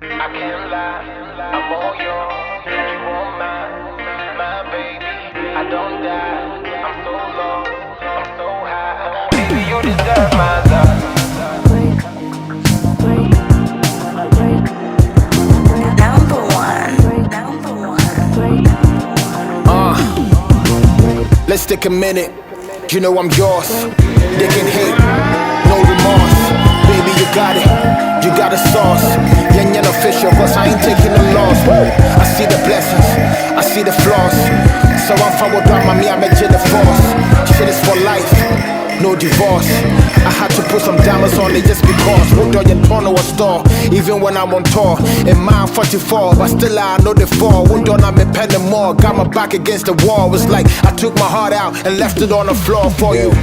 I can't lie, I'm all yours. You want my baby. I don't die, I'm so low, I'm so high. Baby, you deserve my love. Let's take a minute. You know I'm yours. They can hate, no remorse. Baby, you got it. You got a sauce. Yan yan official, cause I ain't taking no loss. I see the blessings, I see the flaws. So I'm forward on my me, I met you the force. Shit is for life, no divorce. I had to put some diamonds on it just because. Moved on your corner or store, even when I'm on tour. In mine 44, but still I know the fall. Moved on, I'm a penny more. Got my back against the wall. It's like I took my heart out and left it on the floor for you.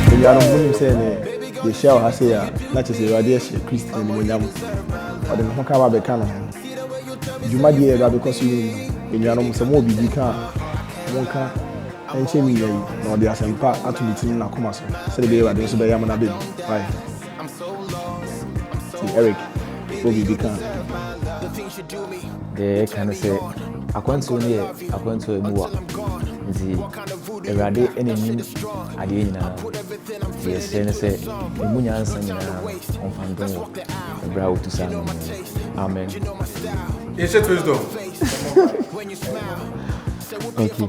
The show has here, not just a radiation Christian William or the Hokaba Becana. You might be able because you in your own some more big car, one car, and Chimney, or the Asempa, at meeting Nakumas. Said the baby, there's a Bayamana baby. Right. Eric, will be big car. They can say, I want to hear, I want to move. The radio enemy at the end. Yes, then say, the Munyan on Fandon, the brow to San. Amen. Yes, it was though. Okay.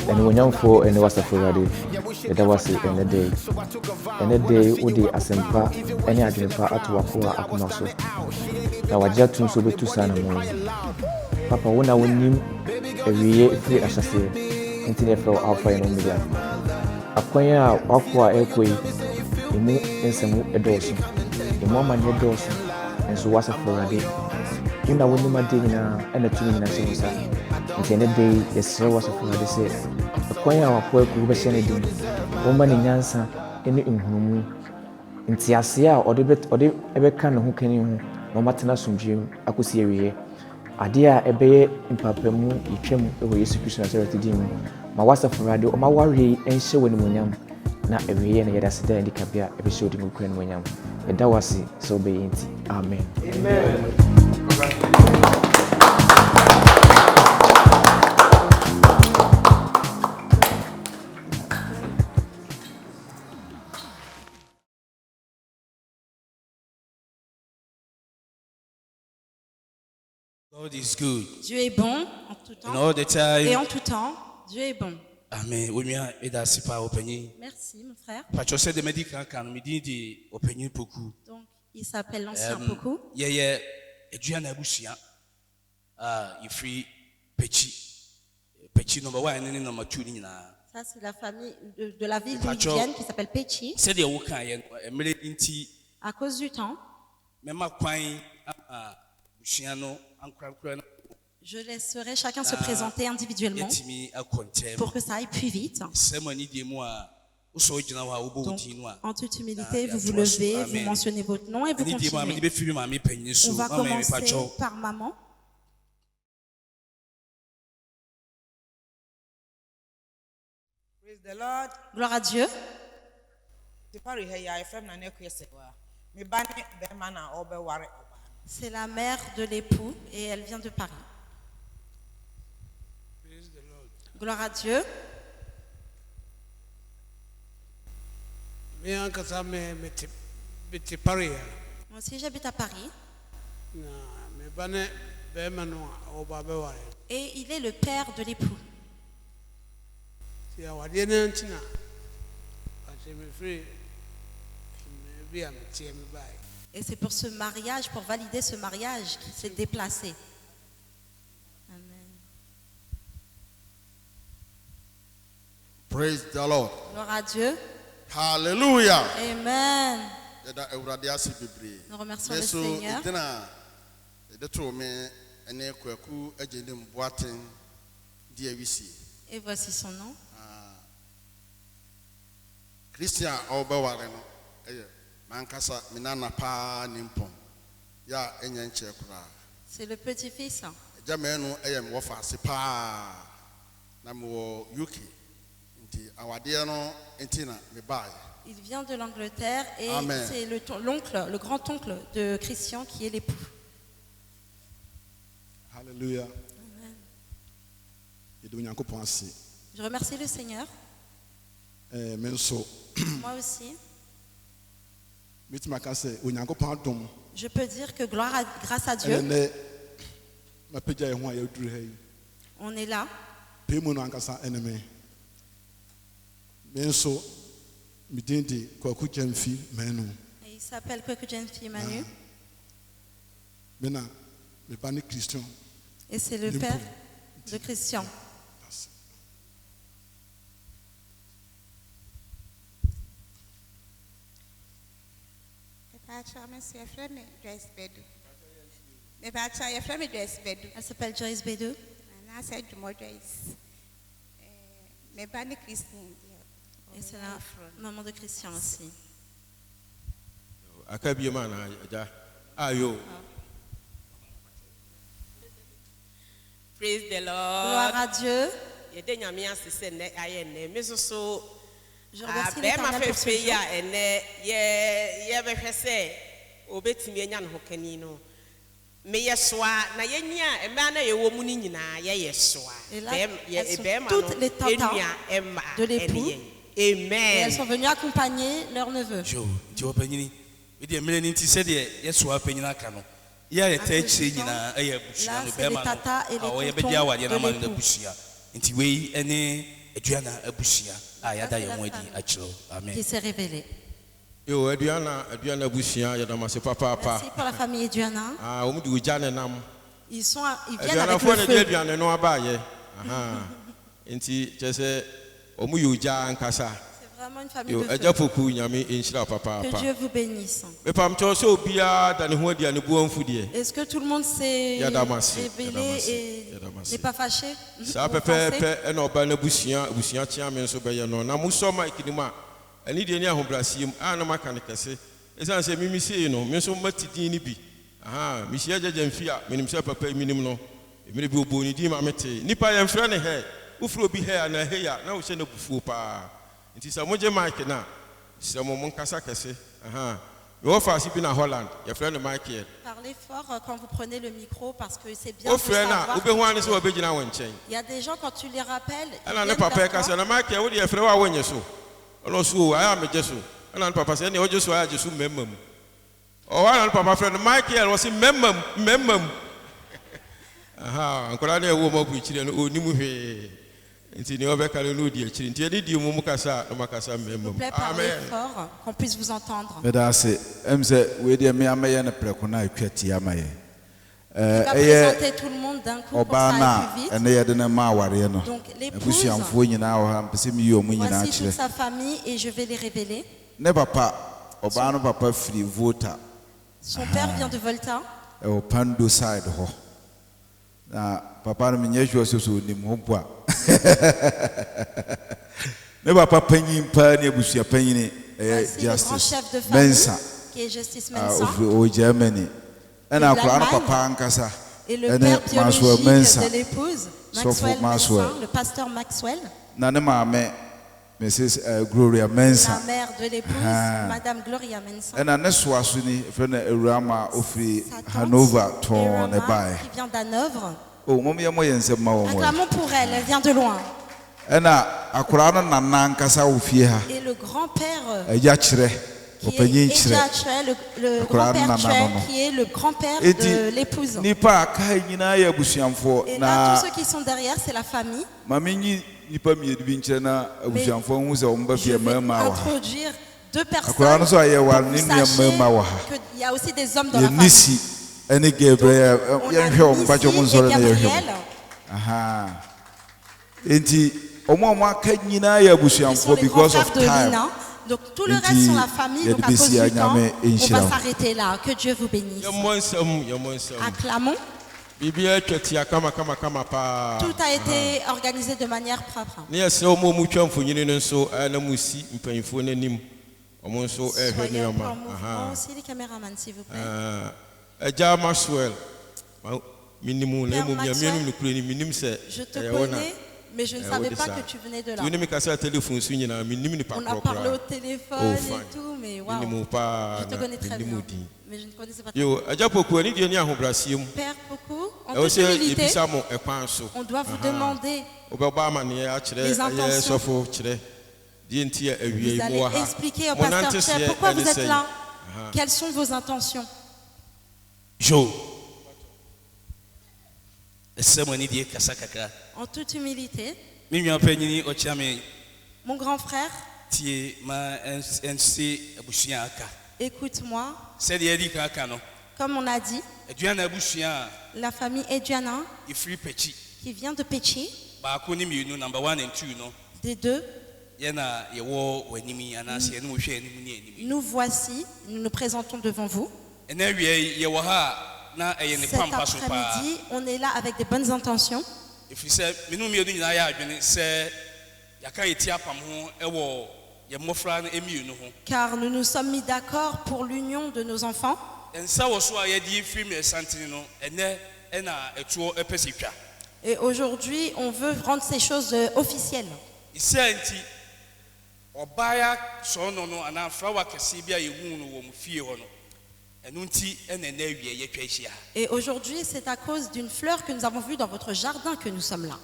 And when young for and was a Friday, that was it in a day. And a day would the Asempa, any Adripa at Wakua Akumaso. Now I just to be to San. Papa, when I win him, every year free as I say. Internet for Alpha and Omega. Acquire Aqua Equi, Emu and Samu Edoso, Imama Nedoso, and so was a Friday. When I went to my dinner and a 2 minutes of the end day, yes, was a Friday said. Acquire our poor Kubasanity, woman in answer, any in whom in Tiasia or the bit or the ever can who can you, no matter Nasum Jim, I could see a Adia ebe impapemu itwem ewo Yesu Kristo na sereti dimu ma wasa radio ma wari enhye woni munyam na ewiye na yeda sida ndika bia ebe show di mukran munyam eda wasi so be yinti amen. Amen. God is good. Dieu est bon en tout temps. And all the time. Et en tout temps, Dieu est bon. Amen. Merci, mon frère. Donc, il s'appelle l'ancien Poku. Ça, c'est la famille de la ville d'où ils viennent qui s'appelle Pechi. À cause du temps, je laisserai chacun se présenter individuellement pour que ça aille plus vite. Donc, en toute humilité, vous vous levez, vous mentionnez votre nom et vous continuez. On va commencer par maman. Praise the Lord. Gloire à Dieu. C'est la mère de l'époux et elle vient de Paris. Gloire à Dieu. Moi aussi j'habite à Paris. Et il est le père de l'époux. Et c'est pour ce mariage, pour valider ce mariage qu'il s'est déplacé. Amen. Praise the Lord. Gloire à Dieu. Hallelujah. Amen. Nous remercions le Seigneur. Et voici son nom. Christian c'est le petit-fils. Il vient de l'Angleterre et c'est le grand-oncle de Christian qui est l'époux. Hallelujah. Je remercie le Seigneur. Moi aussi. Je peux dire que grâce à Dieu, on est là. Et il s'appelle Kweku Jenfi Manu. Et c'est le père de Christian. Elle s'appelle Joyce Bédou. Et c'est la maman de Christian aussi. Praise the Lord. Gloire à Dieu. Je remercie l'Éternel pour ce jour. Et là, elles sont toutes les tantas de l'époux. Et elles sont venues accompagner leur neveu. Là, c'est les tatas et les tontons de l'époux. Qui s'est révélé. Merci pour la famille Eduana. Ils viennent avec le feu. C'est vraiment une famille de feu. Que Dieu vous bénisse. Est-ce que tout le monde s'est révélé et n'est pas fâché? Ani de ni ahobrasiem na maka ne kese esan se mimi sei no me so matidin ni bi mi hia jajamfi a menim se papa minim no emire bi oboni di ma mete nipa ye mfra ne he ufro bi he na he ya na wo se na bufuo pa nti sa moje mike na se mo nkasa kese me ofa si bi na Holland ye frère ne Michael. Parlez fort quand vous prenez le micro parce que c'est bien de savoir. Il y a des gens quand tu les rappelles. Ala ne papa kasa na Michael wo de ye frère wa wonye so. Also, I am a Jesu. And Papa said, "You just are just memem." Oh, and Papa friend Michael was in memem. Aha, Uncle Ade woman which you know, Nimuhe. It's in your back, I know the children. Did you Mukasa, Makasa memem? Amen. Fort, qu'on puisse vous entendre. Mais là, c'est, we dire, mais Amaya ne prekona et Keti Amaye. Il va présenter tout le monde d'un coup pour ça plus vite. Donc l'épouse, voici toute sa famille et je vais les révéler. Son père vient de Volta. Papa ne m'y joue sur son poids. Ne va pas peigner pas ni boussia peigner. Voici le grand chef de famille qui est Justice Mensa. Et le père biologique de l'épouse, Maxwell Mensa, le pasteur Maxwell. Mrs. Gloria Mensa. La mère de l'épouse, Madame Gloria Mensa. Et la Neswasuni, Rama offrit Hanover, ton qui vient d'Hanovre. Acclamons pour elle, elle vient de loin. Et le grand-père le grand-père qui est le grand-père de l'épouse. Et là, tous ceux qui sont derrière, c'est la famille. Mais je vais introduire deux personnes pour que vous sachiez qu'il y a aussi des hommes dans la famille. Donc, on a Nissi et Gabriel. Ils sont les grands-frères de Lina. Donc tout le reste sont la famille, donc à cause du temps, on va s'arrêter là. Que Dieu vous bénisse. Acclamons. Tout a été organisé de manière propre. Soyez en mouvement aussi les caméramans, s'il vous plaît. Père Maxwell, je te connais. Mais je ne savais pas que tu venais de là. On a parlé au téléphone et tout, mais waouh, je te connais très bien. Mais je ne connaissais pas. Père Poku, En toute humilité, on doit vous demander les intentions. Vous allez expliquer au pasteur Pierre pourquoi vous êtes là. Quelles sont vos intentions? En toute humilité, mon grand frère, écoute-moi. Comme on a dit, la famille Edjana, qui vient de Péchi, des deux, nous voici, nous nous présentons devant vous. Cet après-midi, on est là avec des bonnes intentions. Car nous nous sommes mis d'accord pour l'union de nos enfants. Et aujourd'hui, on veut rendre ces choses officielles. Et aujourd'hui, c'est à cause d'une fleur que nous avons vue dans votre jardin que nous sommes là.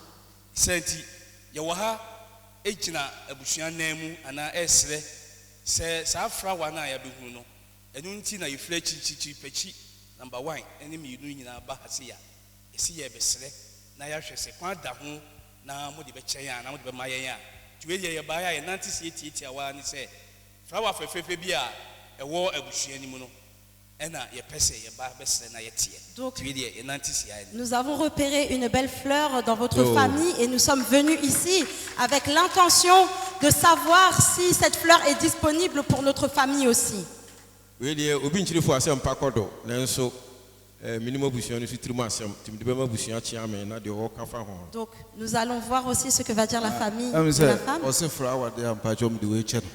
Donc, nous avons repéré une belle fleur dans votre famille et nous sommes venus ici avec l'intention de savoir si cette fleur est disponible pour notre famille aussi. Donc nous allons voir aussi ce que va dire la famille de la femme.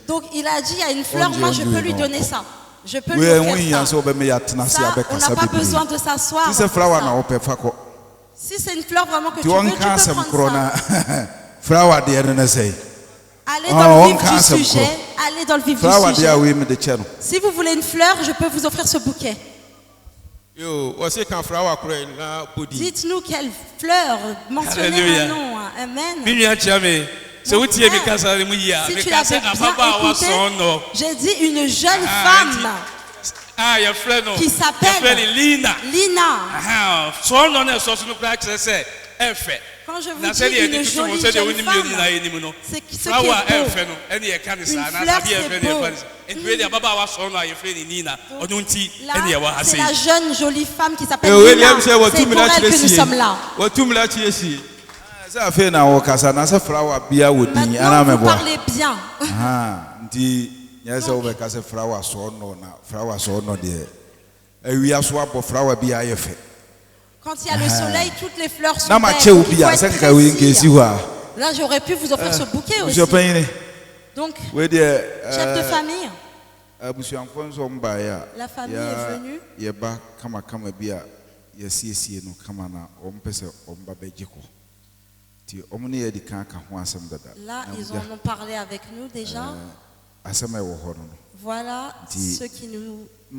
Donc il a dit il y a une fleur, moi je peux lui donner ça. Je peux lui offrir ça. On n'a pas besoin de s'asseoir. Si c'est une fleur vraiment que tu veux, tu peux prendre ça. Allez dans le vif du sujet. Allez dans le vif du sujet. Si vous voulez une fleur, je peux vous offrir ce bouquet. Dites-nous quelle fleur, mentionnez un nom. Amen. Donc, si tu l'avais bien écouté, j'ai dit une jeune femme qui s'appelle Lina. Quand je vous dis une jolie jeune femme, c'est ce qui est beau. Une fleur, c'est beau. Là, c'est la jeune jolie femme qui s'appelle Lina. C'est pour elle que nous sommes là. Maintenant, vous parlez bien. Quand il y a le soleil, toutes les fleurs sont belles. Là, j'aurais pu vous offrir ce bouquet aussi. Donc, chef de famille, la famille est venue. Là, ils en ont parlé avec nous déjà. Voilà ce qui nous ont dit.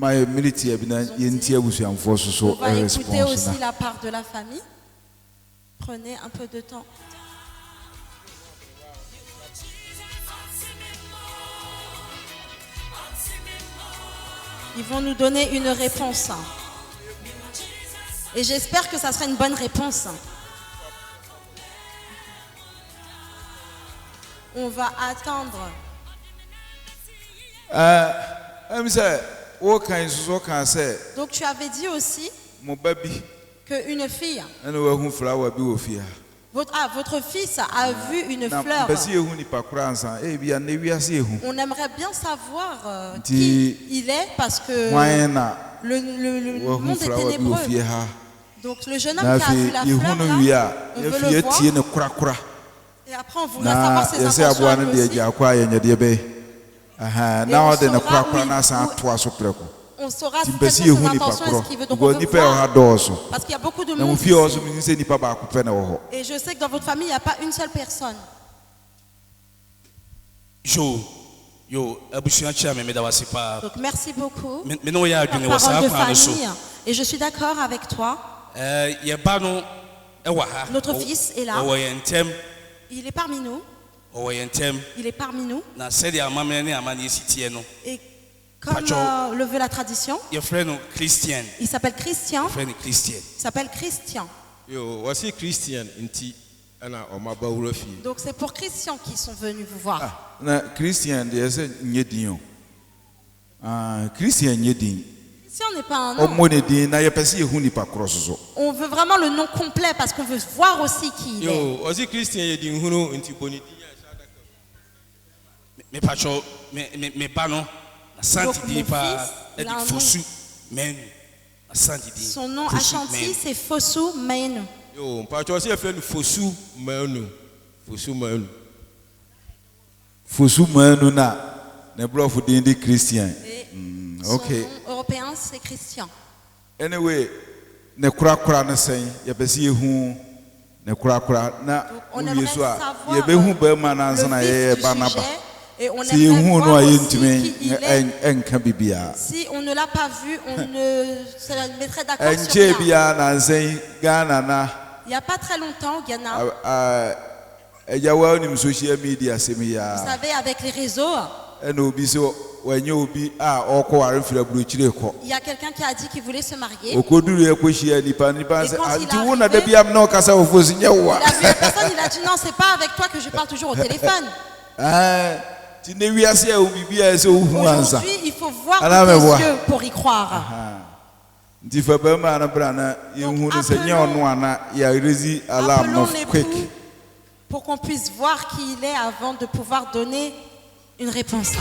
On va écouter aussi la part de la famille. Prenez un peu de temps. Ils vont nous donner une réponse. Et j'espère que ça sera une bonne réponse. On va attendre. Donc tu avais dit aussi qu'une fille, votre fils a vu une fleur. On aimerait bien savoir qui il est parce que le monde est ténébreux. Donc le jeune homme qui a vu la fleur là, on veut le voir. Et après on voudra savoir ses intentions aussi. On saura quelles sont ses intentions et ce qu'il veut. Donc on veut voir. Parce qu'il y a beaucoup de monde ici. Et je sais que dans votre famille, il n'y a pas une seule personne. Donc merci beaucoup. La parole de famille. Et je suis d'accord avec toi. Notre fils est là. Il est parmi nous. Il est parmi nous. Et comme le veut la tradition, il s'appelle Christian. Il s'appelle Christian. Donc c'est pour Christian qu'ils sont venus vous voir. Christian Christian n'est pas un nom. On veut vraiment le nom complet parce qu'on veut voir aussi qui il est. Mais pas non. Son nom Ashanti, c'est Fosu Mainu. Fosu Mainu na ne blofu dindi Christian. Okay. Son nom européen c'est Christian. Anyway, ne kura na sen ya pesi ehu ne kura na uyesua ye behu be ma na nzana ye Barnaba. Et on aimerait voir aussi qui il est. Si on ne l'a pas vu, on se mettrait d'accord sur rien. Il n'y a pas très longtemps, Ghana, vous savez, avec les réseaux, il y a quelqu'un qui a dit qu'il voulait se marier. Et quand il a vu la personne, il a dit non, c'est pas avec toi que je parle toujours au téléphone. Aujourd'hui, il faut voir tes yeux pour y croire. Donc, appelons l'époux pour qu'on puisse voir qui il est avant de pouvoir donner une réponse.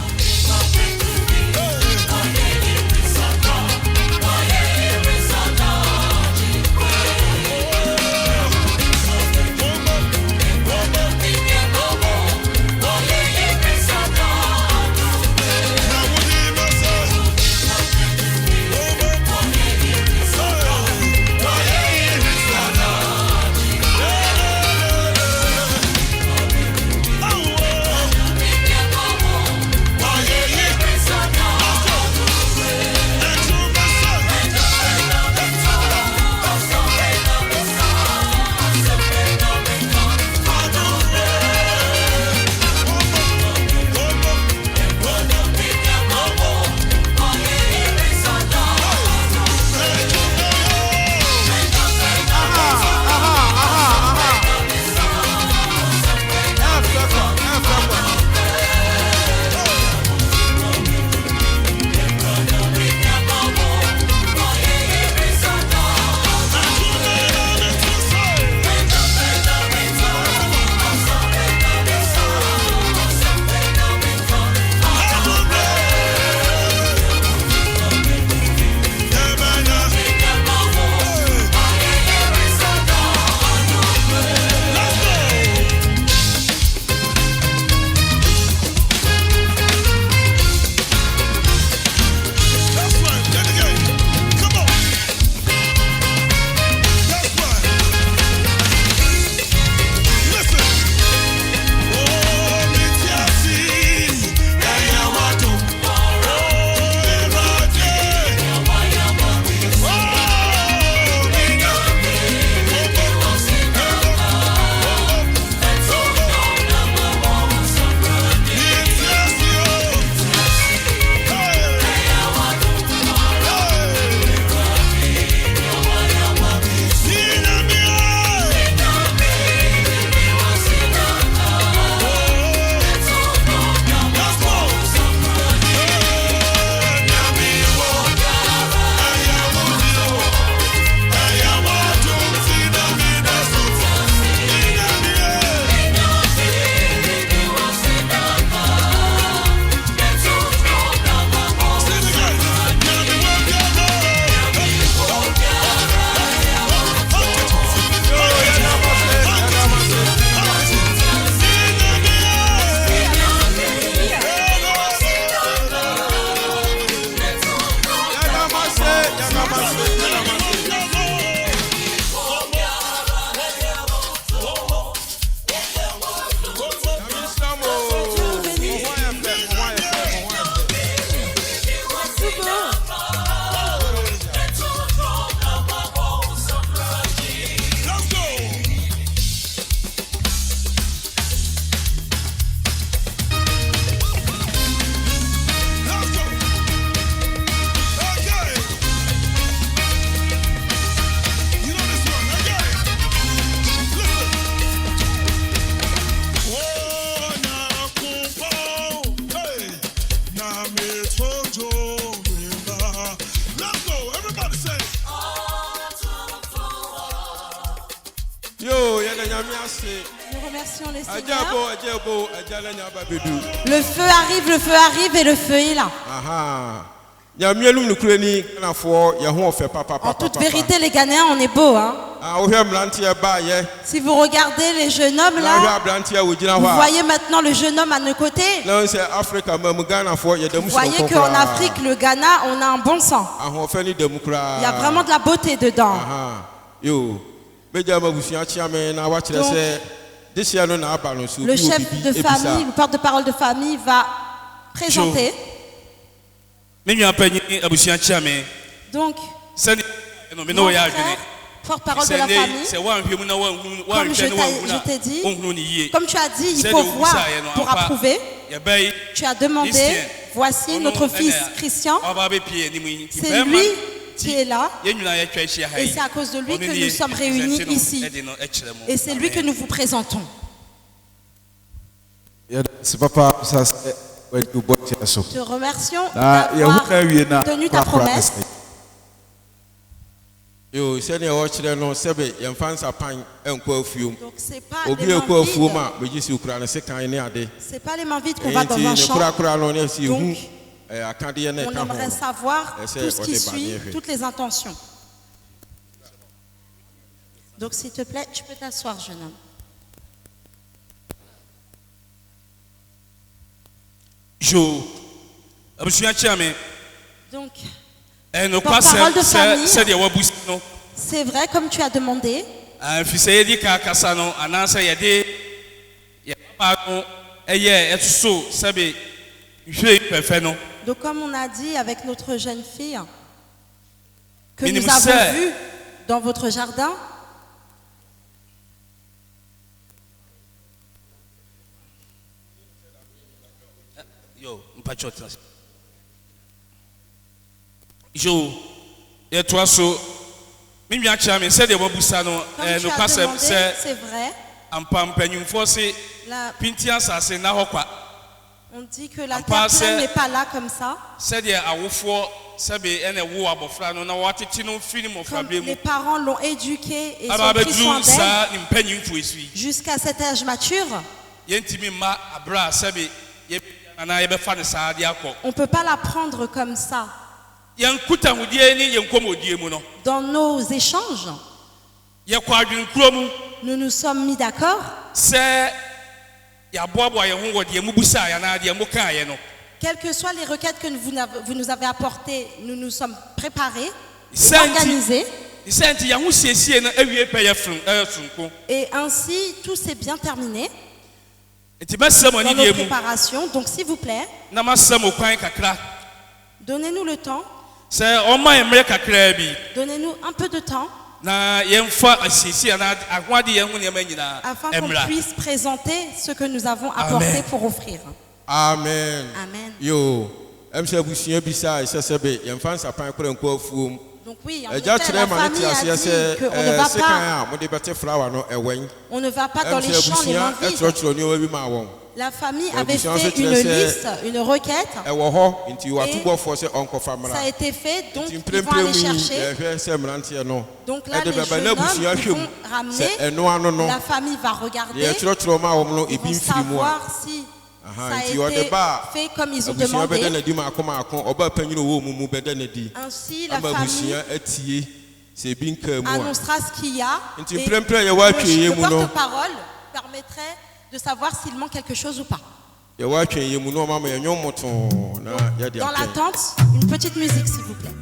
Nous remercions les seigneurs. Le feu arrive et le feu est là. En toute vérité, les Ghanéens, on est beaux, hein? Si vous regardez les jeunes hommes là, vous voyez maintenant le jeune homme à nos côtés. Vous voyez qu'en Afrique, le Ghana, on a un bon sang. Il y a vraiment de la beauté dedans. Donc, le chef de famille, le porte-parole de famille va présenter. Donc, porte-parole de la famille, comme je t'ai dit, comme tu as dit, il faut voir pour approuver. Tu as demandé, voici notre fils Christian, c'est lui qui est là, et c'est à cause de lui que nous sommes réunis ici, et c'est lui que nous vous présentons. Te remercions d'avoir tenu ta promesse. Donc c'est pas les mains vides. C'est pas les mains vides qu'on va dans un champ. Donc, on aimerait savoir tout ce qui suit, toutes les intentions. Donc s'il te plaît, tu peux t'asseoir, jeune homme. Donc, porte-parole de famille, c'est vrai comme tu as demandé. Donc comme on a dit avec notre jeune fille que nous avons vu dans votre jardin, et toi so mi chame c'est de wabusa no no kwasem c'est vrai. On dit que la terre pleine n'est pas là comme ça. Comme les parents l'ont éduqué et sont pris soin d'elle jusqu'à cet âge mature. On ne peut pas la prendre comme ça. Dans nos échanges, nous nous sommes mis d'accord. Quelles que soient les requêtes que vous nous avez apportées, nous nous sommes préparés, organisés. Et ainsi, tout s'est bien terminé dans nos préparations. Donc s'il vous plaît, donnez-nous le temps. Donnez-nous un peu de temps afin qu'on puisse présenter ce que nous avons apporté pour offrir. Amen. Amen. Yo. Donc oui, en effet, la famille a dit qu'on ne va pas dans les champs les mains vides. La famille avait fait une liste, une requête, et ça a été fait, donc ils vont aller chercher. Donc là, les jeunes hommes vont ramener, la famille va regarder, ils vont savoir si ça a été fait comme ils ont demandé. Ainsi, la famille annoncera ce qu'il y a, et le porte-parole permettrait de savoir s'il manque quelque chose ou pas. Donc, dans l'attente, une petite musique s'il vous plaît.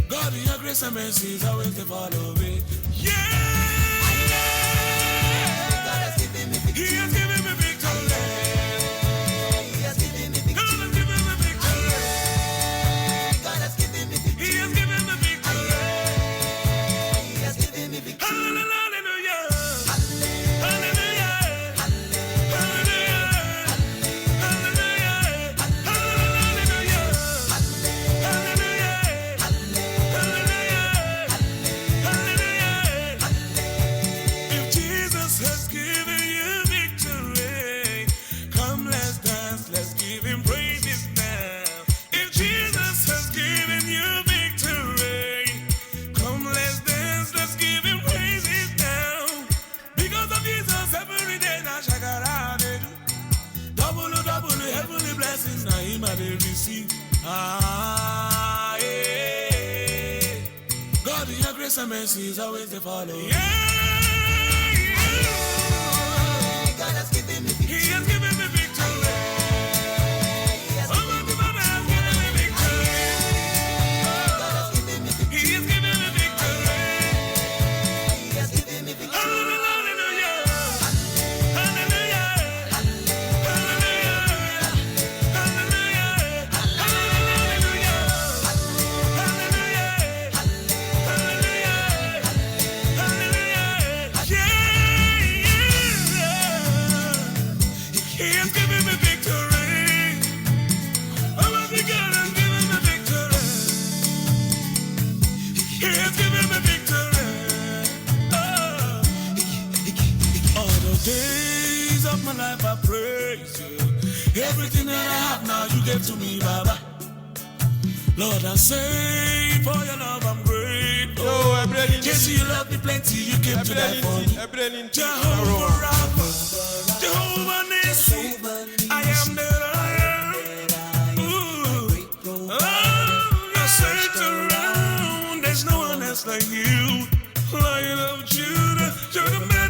God, your grace and mercy is always to follow me. He has given me victory. He has given me victory. God has given me victory. He has given me victory. He has given me victory. Hallelujah. Hallelujah. Hallelujah. Hallelujah. Hallelujah. Hallelujah. grace and mercy is always the follow. God has given me victory. He has given me victory. Days of my life I praise you. Everything that I have now you gave to me, Baba. Lord, I say for your love I'm grateful. Yes, you love me plenty, you came to die for me. Jehovah Rapha, Jehovah Nissi, I am that I am. Ooh. Oh, I search around, there's no one else like you. Lion of Judah, you're the man.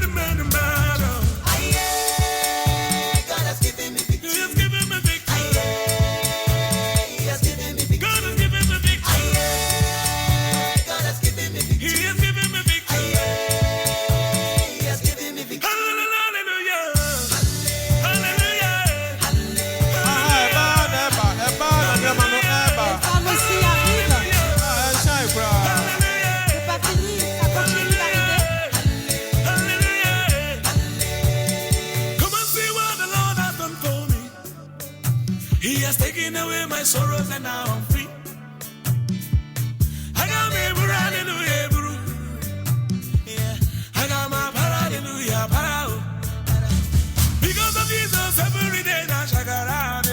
He has taken away my sorrows and now I'm free. I got me hallelujah, bro. Yeah, I got my hallelujah, parao. Because of Jesus, every day now shakara.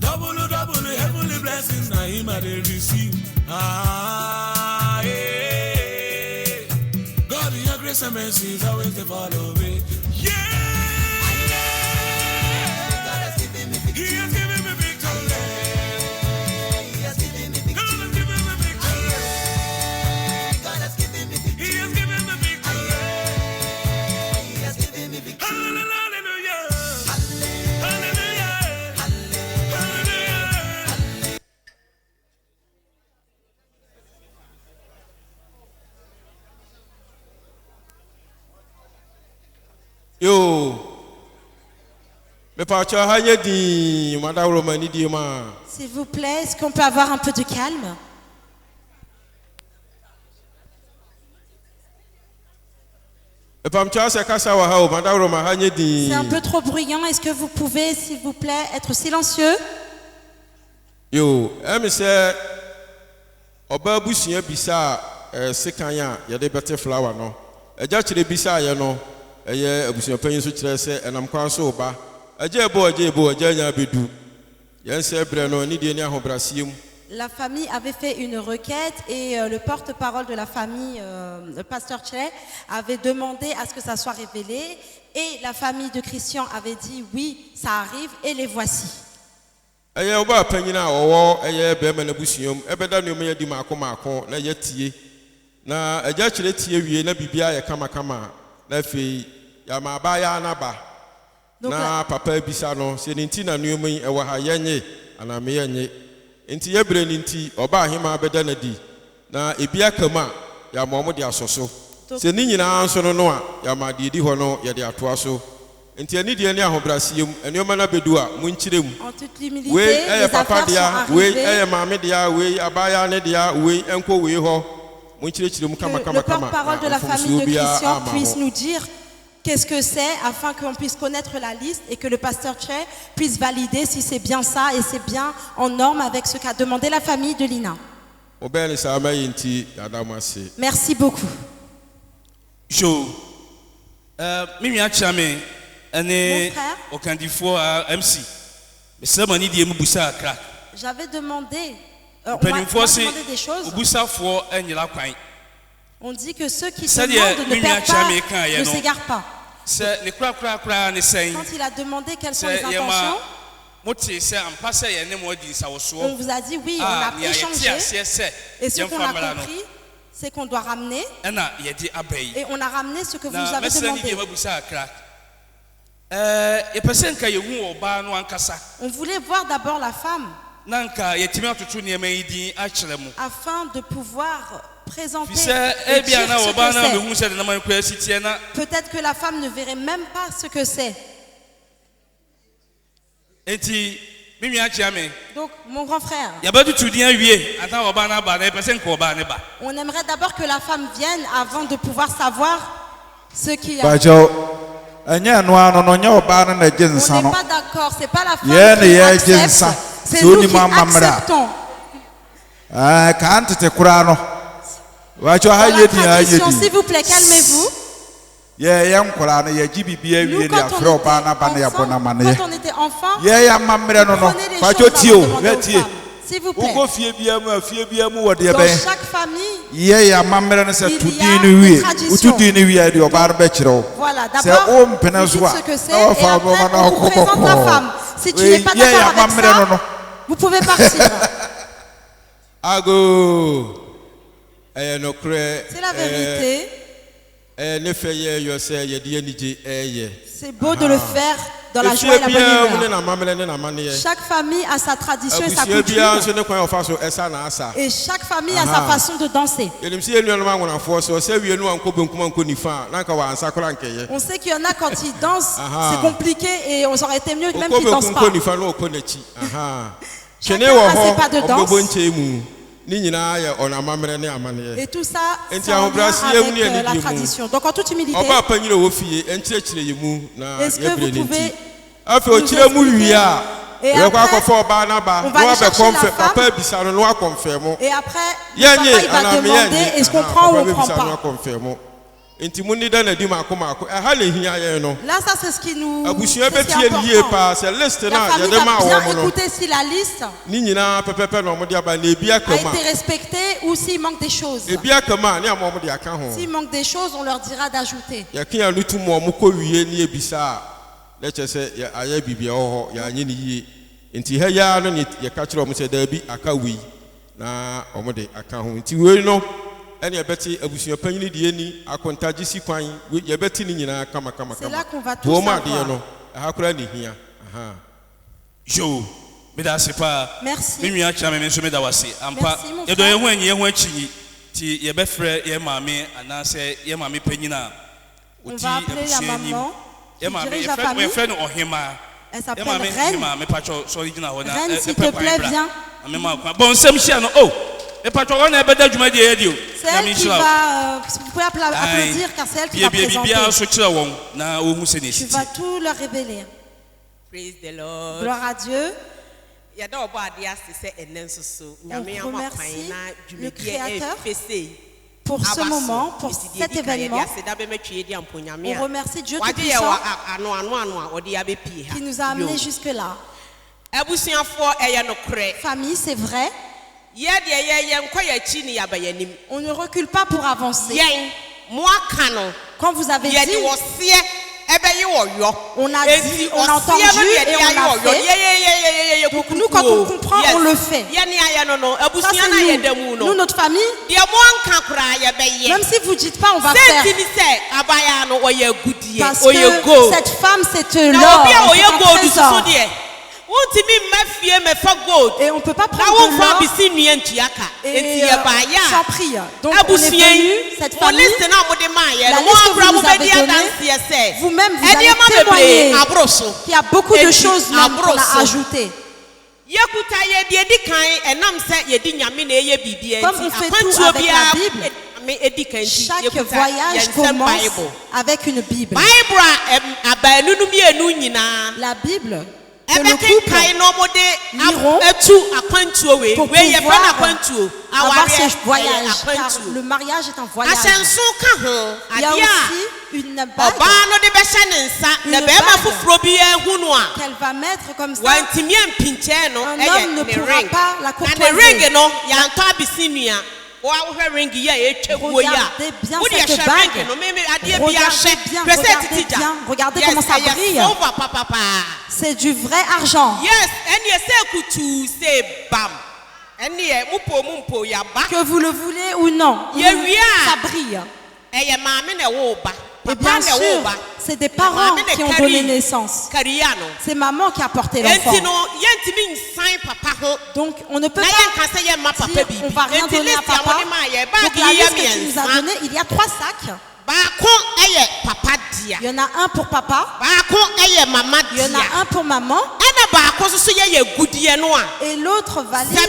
Double heavenly blessings now him I receive. Ah, yeah. God in your grace and mercy is always the follow me. Yeah. He has given me victory. He has given me victory. God has given me victory. God has given me victory. He has given me victory. He has given me victory. Hallelujah. Hallelujah. Hallelujah. Yo. S'il vous plaît, est-ce qu'on peut avoir un peu de calme? C'est un peu trop bruyant. Est-ce que vous pouvez, s'il vous plaît, être silencieux? Yo, c'est oba busuya bisa sekanya yade bete flower no. Eja chire bisa ye no. Eye abusuya panyin so chire se enam kwan so oba. Eja ebo eja nya bedu. Yense bre no ni de ni ahobrasiem. La famille avait fait une requête et le porte-parole de la famille, le pasteur Tchè, avait demandé à ce que ça soit révélé. Et la famille de Christian avait dit oui, ça arrive et les voici. Eye oba panyina owo eye be ma na busuom ebeda no me yadi maako na yetie na eja kire tie wie na bibia ye kama na fe ya ma ba ya na ba na papa bisa no se ninti na nuom yi ewa ha yenye ana me yenye enti yebre ninti oba ahema beda na di na ebia kama ya ma omo de asoso se ni nyina anso no a ya ma de di ho no ye de atoa so. En toute humilité, les affaires sont arrivées. Que le porte-parole de la famille de Christian puisse nous dire qu'est-ce que c'est afin qu'on puisse connaître la liste et que le pasteur Tchè puisse valider si c'est bien ça et c'est bien en norme avec ce qu'a demandé la famille de Lina. Merci beaucoup. Mon frère, j'avais demandé, on m'a demandé des choses. On dit que ceux qui demandent ne perdent pas, ne s'égarent pas. Quand il a demandé quelles sont les intentions, on vous a dit oui, on a échangé. Et ce qu'on a compris, c'est qu'on doit ramener. Et on a ramené ce que vous avez demandé. On voulait voir d'abord la femme. Afin de pouvoir présenter et dire ce que c'est. Peut-être que la femme ne verrait même pas ce que c'est. Donc, mon grand frère, on aimerait d'abord que la femme vienne avant de pouvoir savoir ce qu'il y a. On n'est pas d'accord, c'est pas la femme qui accepte, c'est nous qui acceptons. S'il vous plaît, calmez-vous. Nous, quand on était enfant, on prenait des choses avant de demander aux femmes. S'il vous plaît. Dans chaque famille, il y a des traditions. Voilà, d'abord, vous dites ce que c'est et après, on vous présente la femme. Si tu n'es pas d'accord avec ça, vous pouvez partir. C'est la vérité. C'est beau de le faire dans la joie et la bonne humeur. Chaque famille a sa tradition et sa coutume. Et chaque famille a sa façon de danser. On sait qu'il y en a quand ils dansent, c'est compliqué et on aurait été mieux même qu'ils ne dansent pas. Chacun a ses pas de danse. Et tout ça, c'est en lien avec la tradition. Donc en toute humilité, est-ce que vous pouvez nous expliquer? Et après, on va aller chercher la femme. Et après, le papa il va demander est-ce qu'on prend ou on ne prend pas. Là, ça c'est ce qui nous c'est important. La famille va bien écouter si la liste a été respectée ou s'il manque des choses. S'il manque des choses, on leur dira d'ajouter. C'est là qu'on va tout savoir. Merci. Merci mon frère. On va appeler la maman qui dirige la famille. Elle s'appelle Reine. Reine, s'il te plaît, viens. C'est elle qui va, vous pouvez applaudir car c'est elle qui va présenter. Tu vas tout leur révéler. Praise the Lord. Gloire à Dieu. On remercie le Créateur pour ce moment, pour cet événement. On remercie Dieu Tout-Puissant qui nous a amenés jusque-là. Famille, c'est vrai. On ne recule pas pour avancer. Quand vous avez dit, on a dit, on a entendu et on a fait. Donc nous, quand on comprend, on le fait. Ça, c'est nous, notre famille. Même si vous ne dites pas, on va faire. Parce que cette femme, c'est l'or, c'est un trésor. Et on ne peut pas prendre de l'or et sans prix. Donc on est venu, cette famille, la liste que vous nous avez donnée, vous-même vous allez témoigner qu'il y a beaucoup de choses même qu'on a ajoutées. Comme on fait tout avec la Bible, chaque voyage commence avec une Bible. La Bible que le couple liront pour pouvoir avoir ce voyage, car le mariage est un voyage. Il y a aussi une bague qu'elle va mettre comme ça. Un homme ne pourra pas la courtoiser. Regardez bien cette bague. Regardez bien. Regardez comment ça brille. C'est du vrai argent. Que vous le voulez ou non, ça brille. Et bien sûr, c'est des parents qui ont donné naissance. C'est maman qui a porté l'enfant. Donc on ne peut pas dire on va rien donner à papa. Donc la liste que tu nous as donnée, il y a 3 sacs. Il y en a un pour papa. Il y en a un pour maman. Et l'autre valise,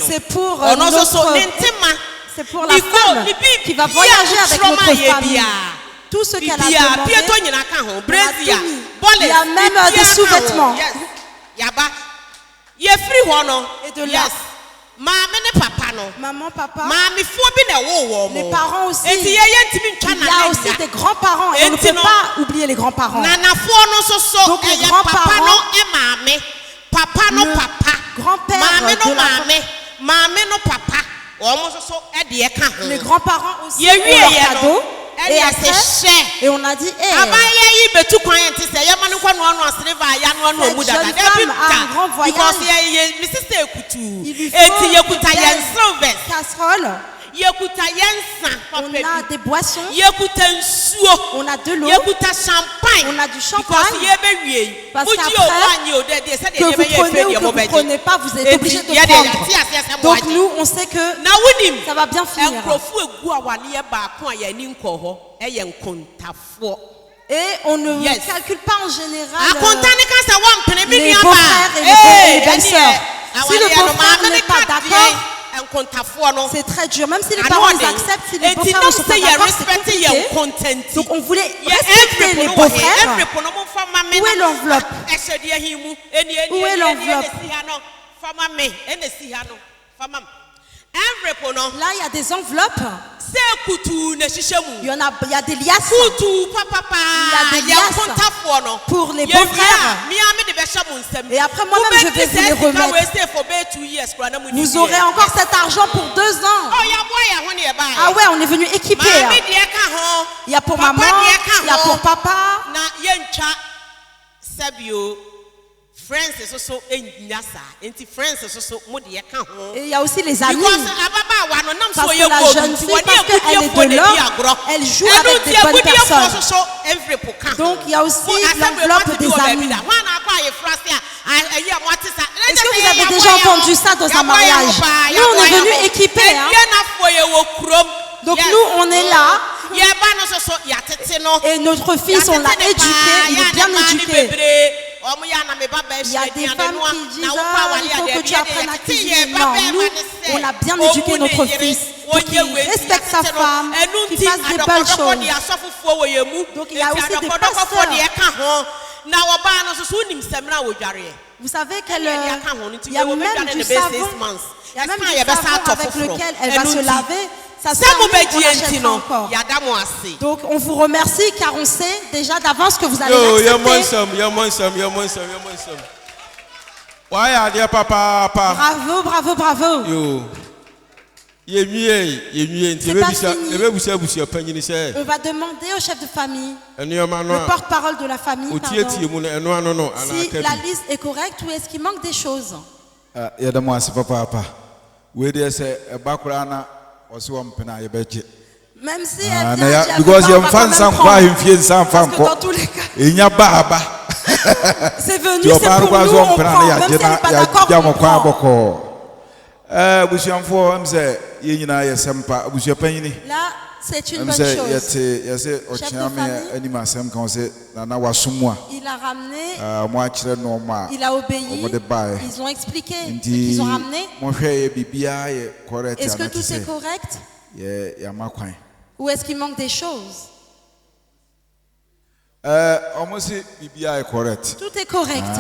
c'est pour c'est pour la femme qui va voyager avec notre famille. Tout ce qu'elle a demandé, on a tout mis. Il y a même des sous-vêtements. Et de là. Maman, papa, les parents aussi. Il y a aussi des grands-parents et on ne peut pas oublier les grands-parents. Donc les grands-parents, le grand-père de la les grands-parents aussi ont leur cadeau. Et après, et on a dit, cette jeune femme a un grand voyage. Il lui faut des casseroles. On a des boissons. On a de l'eau. On a du champagne. Parce qu'après, que vous prenez ou que vous ne prenez pas, vous êtes obligé de prendre. Donc nous, on sait que ça va bien finir. Et on ne calcule pas en général les beaux-frères et les belles-sœurs. Si le beau-frère n'est pas d'accord, c'est très dur. Même si les parents les acceptent, si les beaux-frères ne sont pas d'accord, c'est compliqué. Donc on voulait respecter les beaux-frères. Où est l'enveloppe? Où est l'enveloppe? Là, il y a des enveloppes. Il y a des liasses. Il y a des liasses pour les beaux-frères. Et après, moi-même, je vais vous les remettre. Vous aurez encore cet argent pour 2 ans. Ah ouais, on est venu équiper. Il y a pour maman, il y a pour papa. Et il y a aussi les amis. Parce que la jeune fille, parce qu'elle est de l'or, elle joue avec des bonnes personnes. Donc il y a aussi l'enveloppe des amis. Est-ce que vous avez déjà entendu ça dans un mariage? Nous, on est venus équiper. Donc nous, on est là. Et notre fils, on l'a éduqué. Il est bien éduqué. Il y a des femmes qui disent il faut que tu apprennes à cuisiner. Non, nous, on a bien éduqué notre fils pour qu'il respecte sa femme, qu'il fasse des belles choses. Donc il y a aussi des pasteurs. Vous savez qu'il y a même du savon. Il y a même du savon avec lequel elle va se laver. Ça encore. Donc on vous remercie car on sait déjà d'avance que vous allez l'accepter. Bravo, bravo, bravo. On va demander au chef de famille, le porte-parole de la famille, si la liste est correcte ou est-ce qu'il manque des choses. Même si elle vient, parce que dans tous les cas, c'est venu, c'est pour nous, on prend. Même si elle n'est pas d'accord, on prend. Là, c'est une bonne chose. Chef de famille, il a ramené, il a obéi, ils ont expliqué ce qu'ils ont ramené. Est-ce que tout est correct? Ou est-ce qu'il manque des choses? Tout est correct.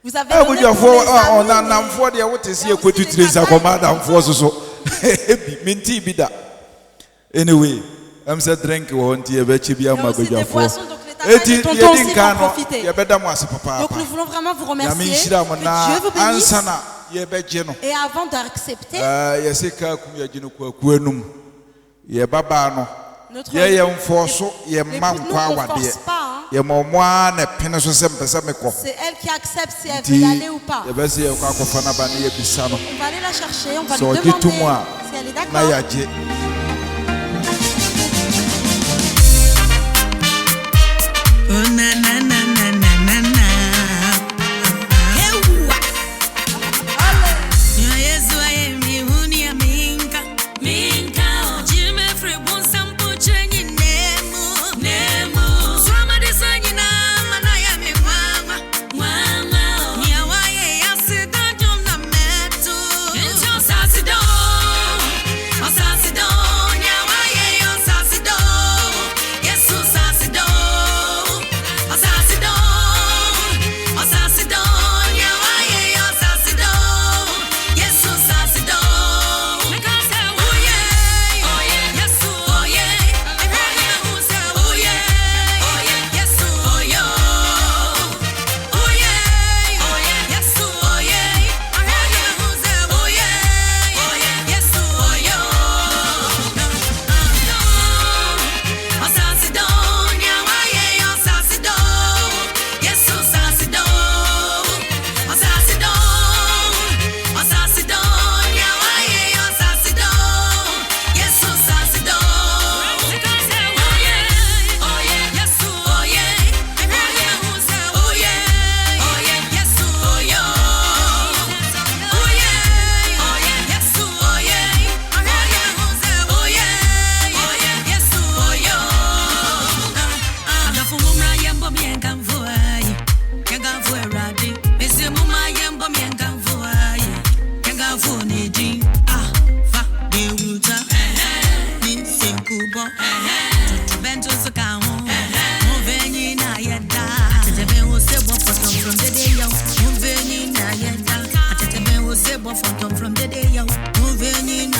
Vous avez donné anyway, I'm saying drink one tea, il y a aussi des boissons, donc les tabacs de tonton aussi vont profiter. Donc nous voulons vraiment vous remercier, que Dieu vous bénisse. Et avant d'accepter, Notre ye ye mfoso ye man kwa awade ye momoa na pene so se mpesa mekọ c'est elle qui accepte si elle veut y aller ou pas ye bese ye kwa kofa na ba na ye bisa no on va aller la chercher on va so lui demander si elle est d'accord na ya je na na na na na na na Yesu ayemi huni ya minka ojime free bon sampo chenyi nemu swama desanyi na mana ya mi mama niawaye ya sida jom na metu into sasido niawaye yo sasido Yesu sasido From the day you moving in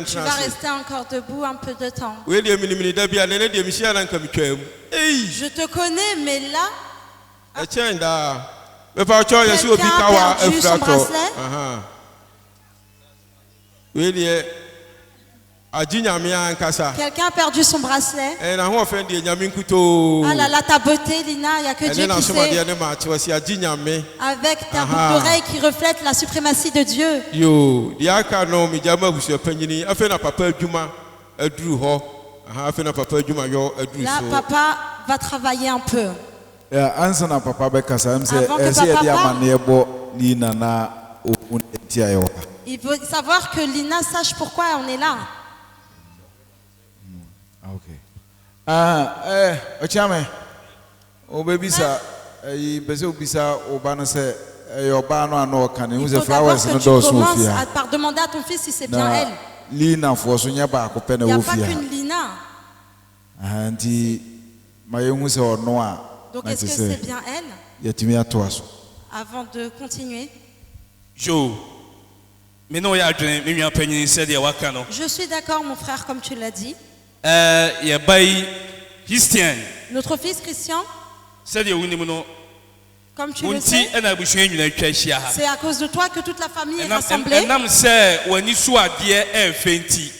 Tu vas rester encore debout un peu de temps. Je te connais, mais là, quelqu'un a perdu son bracelet. Quelqu'un a perdu son bracelet. Ah là là, ta beauté, Lina, il n'y a que Dieu qui sait. Avec ta boucle d'oreille qui reflète la suprématie de Dieu. Là, papa va travailler un peu. Avant que papa parle, il veut savoir que Lina sache pourquoi on est là. Ochame, o baby sa, bese obisa obana se obano ano kan hu ze flowers no do so fia. Par demander à ton fils si c'est bien elle. Lina fo so nya ba ko pe na wo fia. Il n'y a pas qu'une Lina. Anti mayengu se ono a. Donc est-ce que c'est bien elle? Yetimi ato aso. Avant de continuer. Je suis d'accord, mon frère, comme tu l'as dit. Notre fils Christian, comme tu le sais, c'est à cause de toi que toute la famille est rassemblée.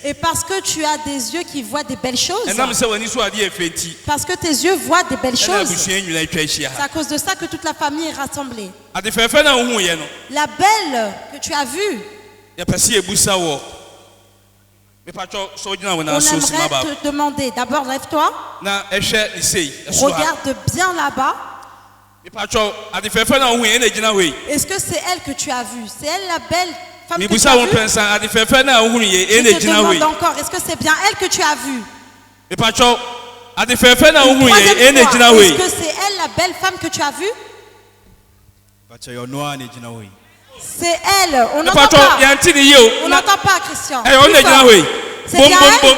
Et parce que tu as des yeux qui voient des belles choses. Parce que tes yeux voient des belles choses. C'est à cause de ça que toute la famille est rassemblée. La belle que tu as vue. On aimerait te demander, d'abord lève-toi. Regarde bien là-bas. Est-ce que c'est elle que tu as vue? C'est elle la belle femme que tu as vue? Je te demande encore, est-ce que c'est bien elle que tu as vue? Est-ce que c'est elle la belle femme que tu as vue? C'est elle, on n'entend pas. On n'entend pas, Christian. C'est bien elle?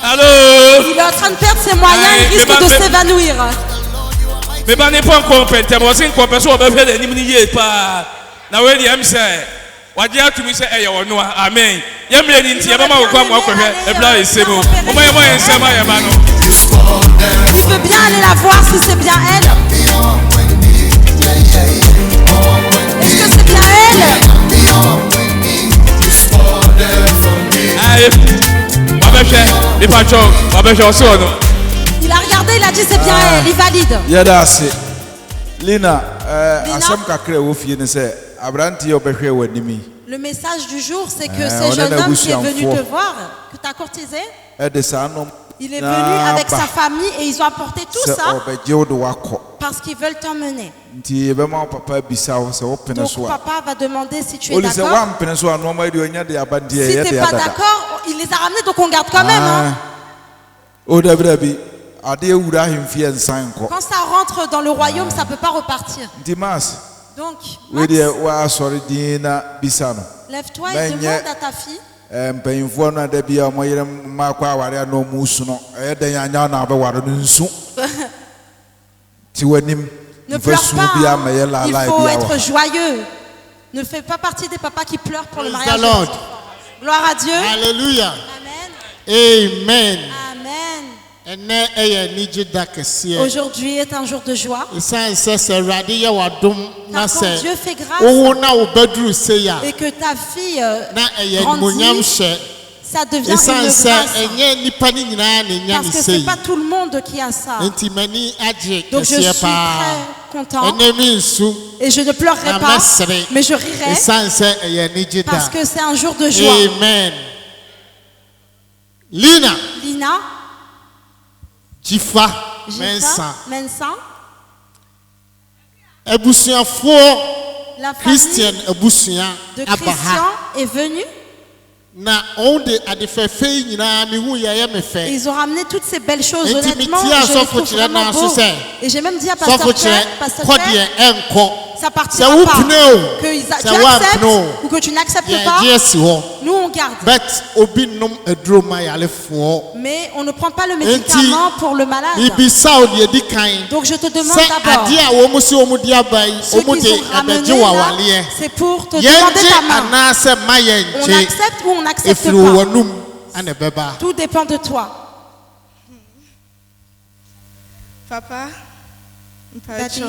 Allô? Il est en train de perdre ses moyens, il risque de s'évanouir. Mais pas n'importe quoi, c'est quoi personne va faire des niminiers pas. Na we di am say. Wadia to me say e yo no amen. Ye mle ni nti e ba ma ko mo ko hwe e bla esemo. O mo ye nsema ye ma no. Tu veux bien aller la voir si c'est bien elle? Est-ce que c'est bien elle? Il a regardé, il a dit c'est bien elle, il valide. Lina, le message du jour, c'est que ce jeune homme qui est venu te voir, que tu as courtisé, il est venu avec sa famille et ils ont apporté tout ça parce qu'ils veulent t'emmener. Donc papa va demander si tu es d'accord. Si tu n'es pas d'accord, il les a ramenés, donc on garde quand même. Hein. Quand ça rentre dans le royaume, ça ne peut pas repartir. Donc, Max, lève-toi et demande à ta fille. Ne pleure pas, il faut être joyeux. Ne fais pas partie des papas qui pleurent pour le mariage. Gloire à Dieu. Alléluia. Amen. Amen. Aujourd'hui est un jour de joie. Quand Dieu fait grâce et que ta fille grandit, ça devient une grâce. Parce que ce n'est pas tout le monde qui a ça. Donc je suis très content. Et je ne pleurerai pas, mais je rirai. Parce que c'est un jour de joie. Amen. Lina. Jifa Mensa. La famille de Christian est venue. Ils ont ramené toutes ces belles choses. Honnêtement, je les trouve vraiment beaux. Et j'ai même dit à Pasteur Pierre, ça partira pas. Que tu acceptes ou que tu n'acceptes pas, nous on garde. Mais on ne prend pas le médicament pour le malade. Donc je te demande d'abord, ceux qui sont ramenés là, c'est pour te demander ta main. On accepte ou on n'accepte pas. Tout dépend de toi. Papa, Daddy.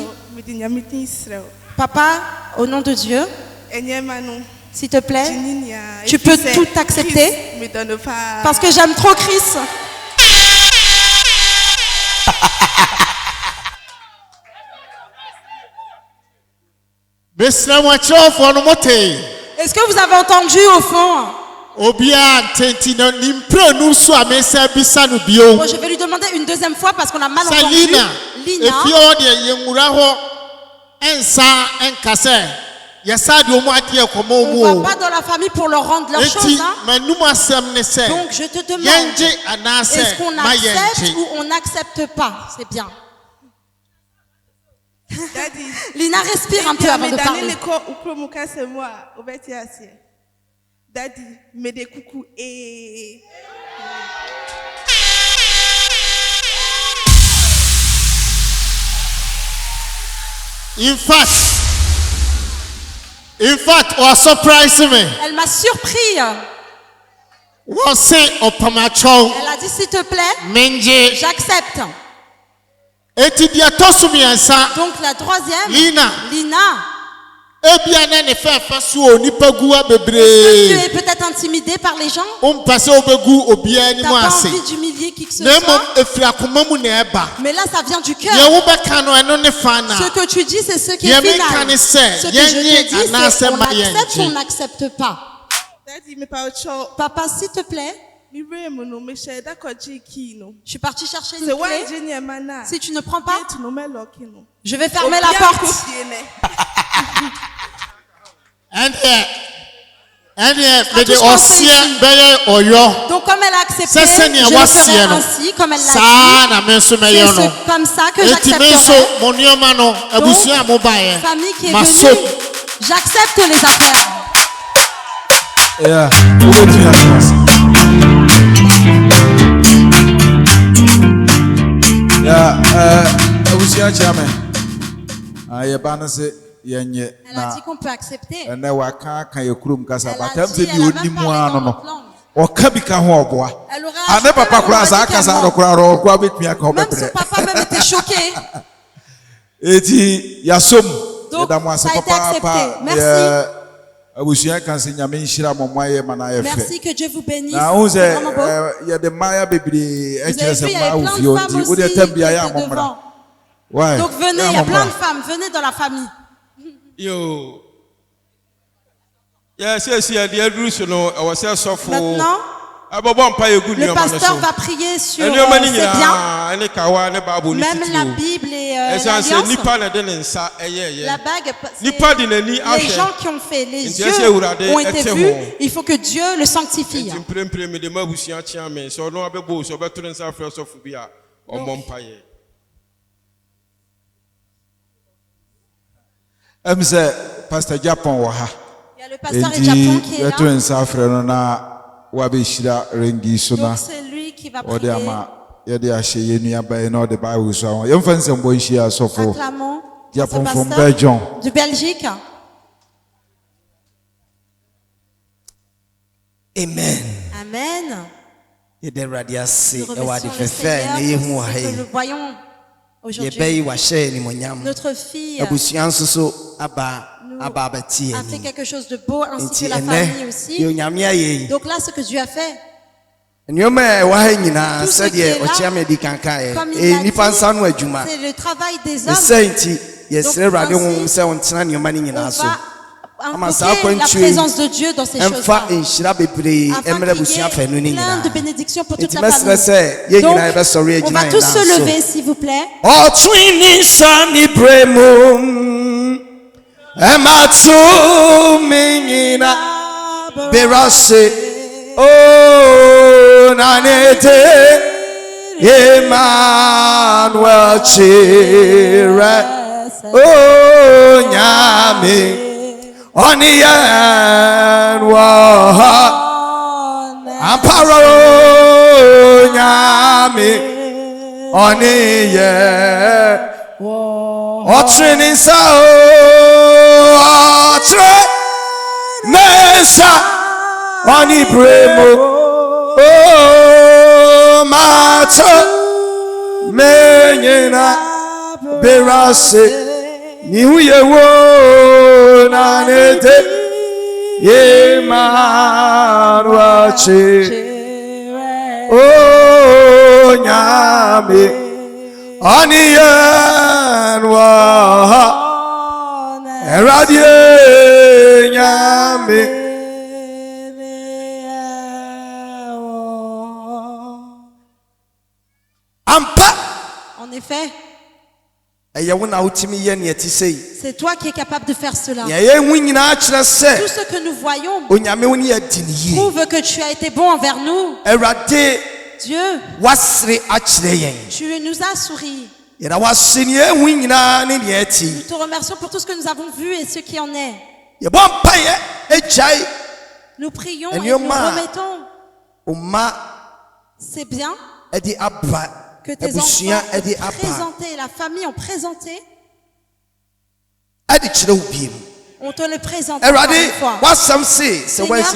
Papa, au nom de Dieu, s'il te plaît, tu peux tout accepter parce que j'aime trop Chris. Est-ce que vous avez entendu au fond? Bon, je vais lui demander une deuxième fois parce qu'on a mal entendu. Lina. On va pas dans la famille pour leur rendre leurs choses. Hein? Donc je te demande, est-ce qu'on accepte ou on n'accepte pas? C'est bien. Lina, respire un peu avant de parler. Daddy, mets des coucous et... In fact, or surprise me. Elle m'a surpris. Elle a dit s'il te plaît, j'accepte. Donc la troisième, Lina. Est-ce que tu es peut-être intimidé par les gens? Tu n'as pas envie d'humilier qui que ce soit. Mais là, ça vient du cœur. Ce que tu dis, c'est ce qui est final. Ce que je te dis, c'est on accepte ou on n'accepte pas. Papa, s'il te plaît. Je suis partie chercher une clé. Si tu ne prends pas, je vais fermer la porte. Donc comme elle a accepté, je le ferai ainsi, comme elle l'a dit. C'est comme ça que j'accepterai. Donc, famille qui est venue, j'accepte les appels. Elle a dit qu'on peut accepter. Elle a dit elle a même son papa même était choqué. Donc ça a été accepté. Merci. Merci, que Dieu vous bénisse. C'est vraiment beau. Vous avez vu, il y avait plein de femmes aussi qui étaient devant. Donc venez, il y a plein de femmes, venez dans la famille. Yo. Maintenant, le pasteur va prier sur ses biens. Même la Bible et l'Alliance. La bague, les gens qui ont fait, les yeux ont été vus. Il faut que Dieu le sanctifie. Pasteur Japon wa ha. Il y a le pasteur Japon qui est là. Donc c'est lui qui va prier. Acclamons Japon from Belgium. Du Belgique. Amen. Amen. Nous remercions le Seigneur pour ce que nous voyons aujourd'hui. Notre fille a fait quelque chose de beau, ainsi que la famille aussi. Donc là, ce que Dieu a fait, tout ce qui est là, comme il a dit, c'est le travail des hommes. Donc ainsi, on va invoquer la présence de Dieu dans ces choses-là, afin qu'il y ait plein de bénédictions pour toute la famille. Donc, on va tous se lever, s'il vous plaît. Oh, nanete, Emmanuel Chire, oh, nyame, oniyan waha, amparo, nyame, oniyan, otrinin sao, otrinin Oni bremo, oh macho, menyena, berase ni huye wo na nete ye marwache o nyame aniyan wa eradie nyame. En effet, c'est toi qui es capable de faire cela. Tout ce que nous voyons prouve que tu as été bon envers nous. Dieu, tu nous as souri. Nous te remercions pour tout ce que nous avons vu et ce qui en est. Nous prions et nous remettons. C'est bien que tes enfants aient présenté, la famille ont présenté. On te le présente encore une fois. Seigneur,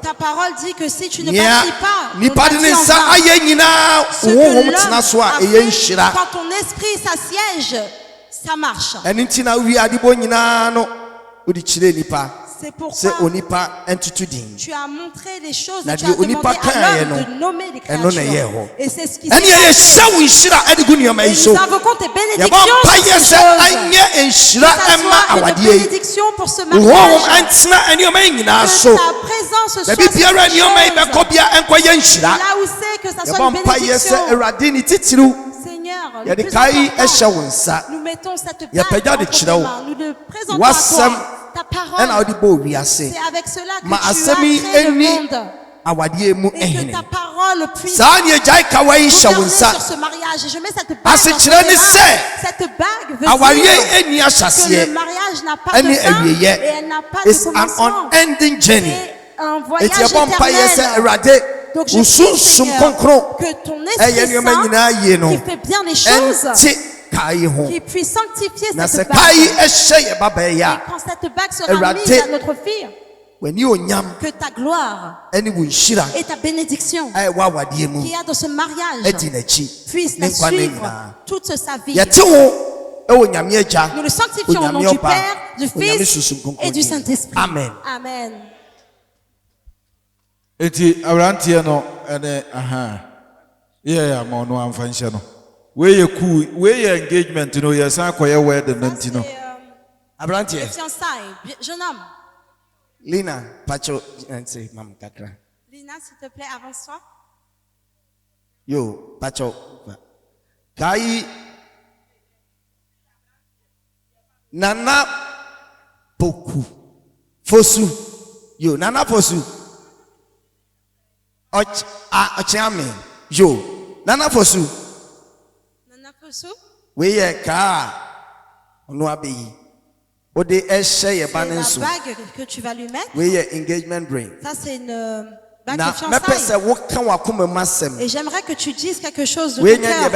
ta parole dit que si tu ne bâtis pas, on bâtit en vain. Ce que l'homme a fait, quand ton esprit s'assiège, ça marche. C'est pourquoi tu as montré les choses, tu as demandé à l'homme de nommer les créatures. Et c'est ce qui s'est passé. Et nous invoquons tes bénédictions pour ces choses. Que ça soit des bénédictions pour ce mariage. Que ta présence soit cette chose. Là où c'est que ça soit une bénédiction. Seigneur, le plus important, nous mettons cette bague entre tes mains. Nous le présentons à toi. Ta parole, c'est avec cela que tu as créé le monde. Et que ta parole puisse gouverner sur ce mariage. Et je mets cette bague entre tes mains. Cette bague veut dire que le mariage n'a pas de fin et elle n'a pas de commencement. C'est un voyage éternel. Donc je prie, Seigneur, que ton Esprit Saint, qui fait bien les choses, qui puisse sanctifier cette bague. Et quand cette bague sera mise à notre fille, que ta gloire et ta bénédiction qu'il y a dans ce mariage puisse la suivre toute sa vie. Nous le sanctifions au nom du Père, du Fils et du Saint-Esprit. Amen. Amen. Eti awrantie no ene yeah ma no amfa nhyɛ no we ye cool we ye engagement no ye san koye wedding nanti no awrantie fiançailles jeune homme. Lina pacho nti mam kakra. Lina, s'il te plaît, avance-toi. Yo pacho kai nana poku fosu yo nana fosu Ochiame, yo, Nana Fosu. Nana Fosu? We ye ka, no abeyi. Ode eshe ye banensu. C'est la bague que tu vas lui mettre. We ye engagement ring. Ça c'est une bague de fiançailles. Et j'aimerais que tu dises quelque chose de ton cœur.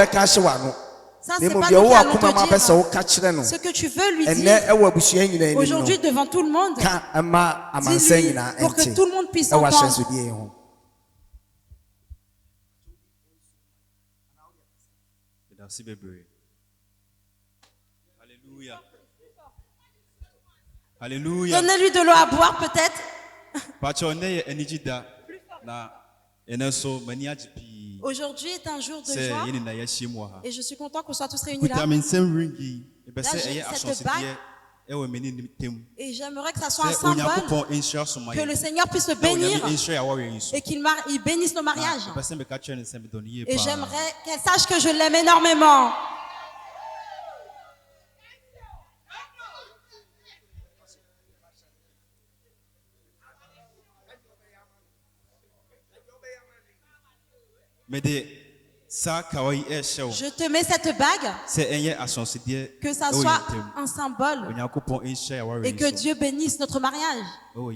Ça c'est pas nous qui allons te dire. Ce que tu veux lui dire aujourd'hui devant tout le monde. Dis-lui pour que tout le monde puisse entendre. Merci bébé. Alléluia. Alléluia. Donnez-lui de l'eau à boire peut-être. Aujourd'hui est un jour de joie. Et je suis content qu'on soit tous réunis là. Là, j'ai cette bague. Et j'aimerais que ça soit un symbole que le Seigneur puisse le bénir et qu'il bénisse nos mariages. Et j'aimerais qu'elle sache que je l'aime énormément. Je te mets cette bague, que ça soit un symbole et que Dieu bénisse notre mariage. Au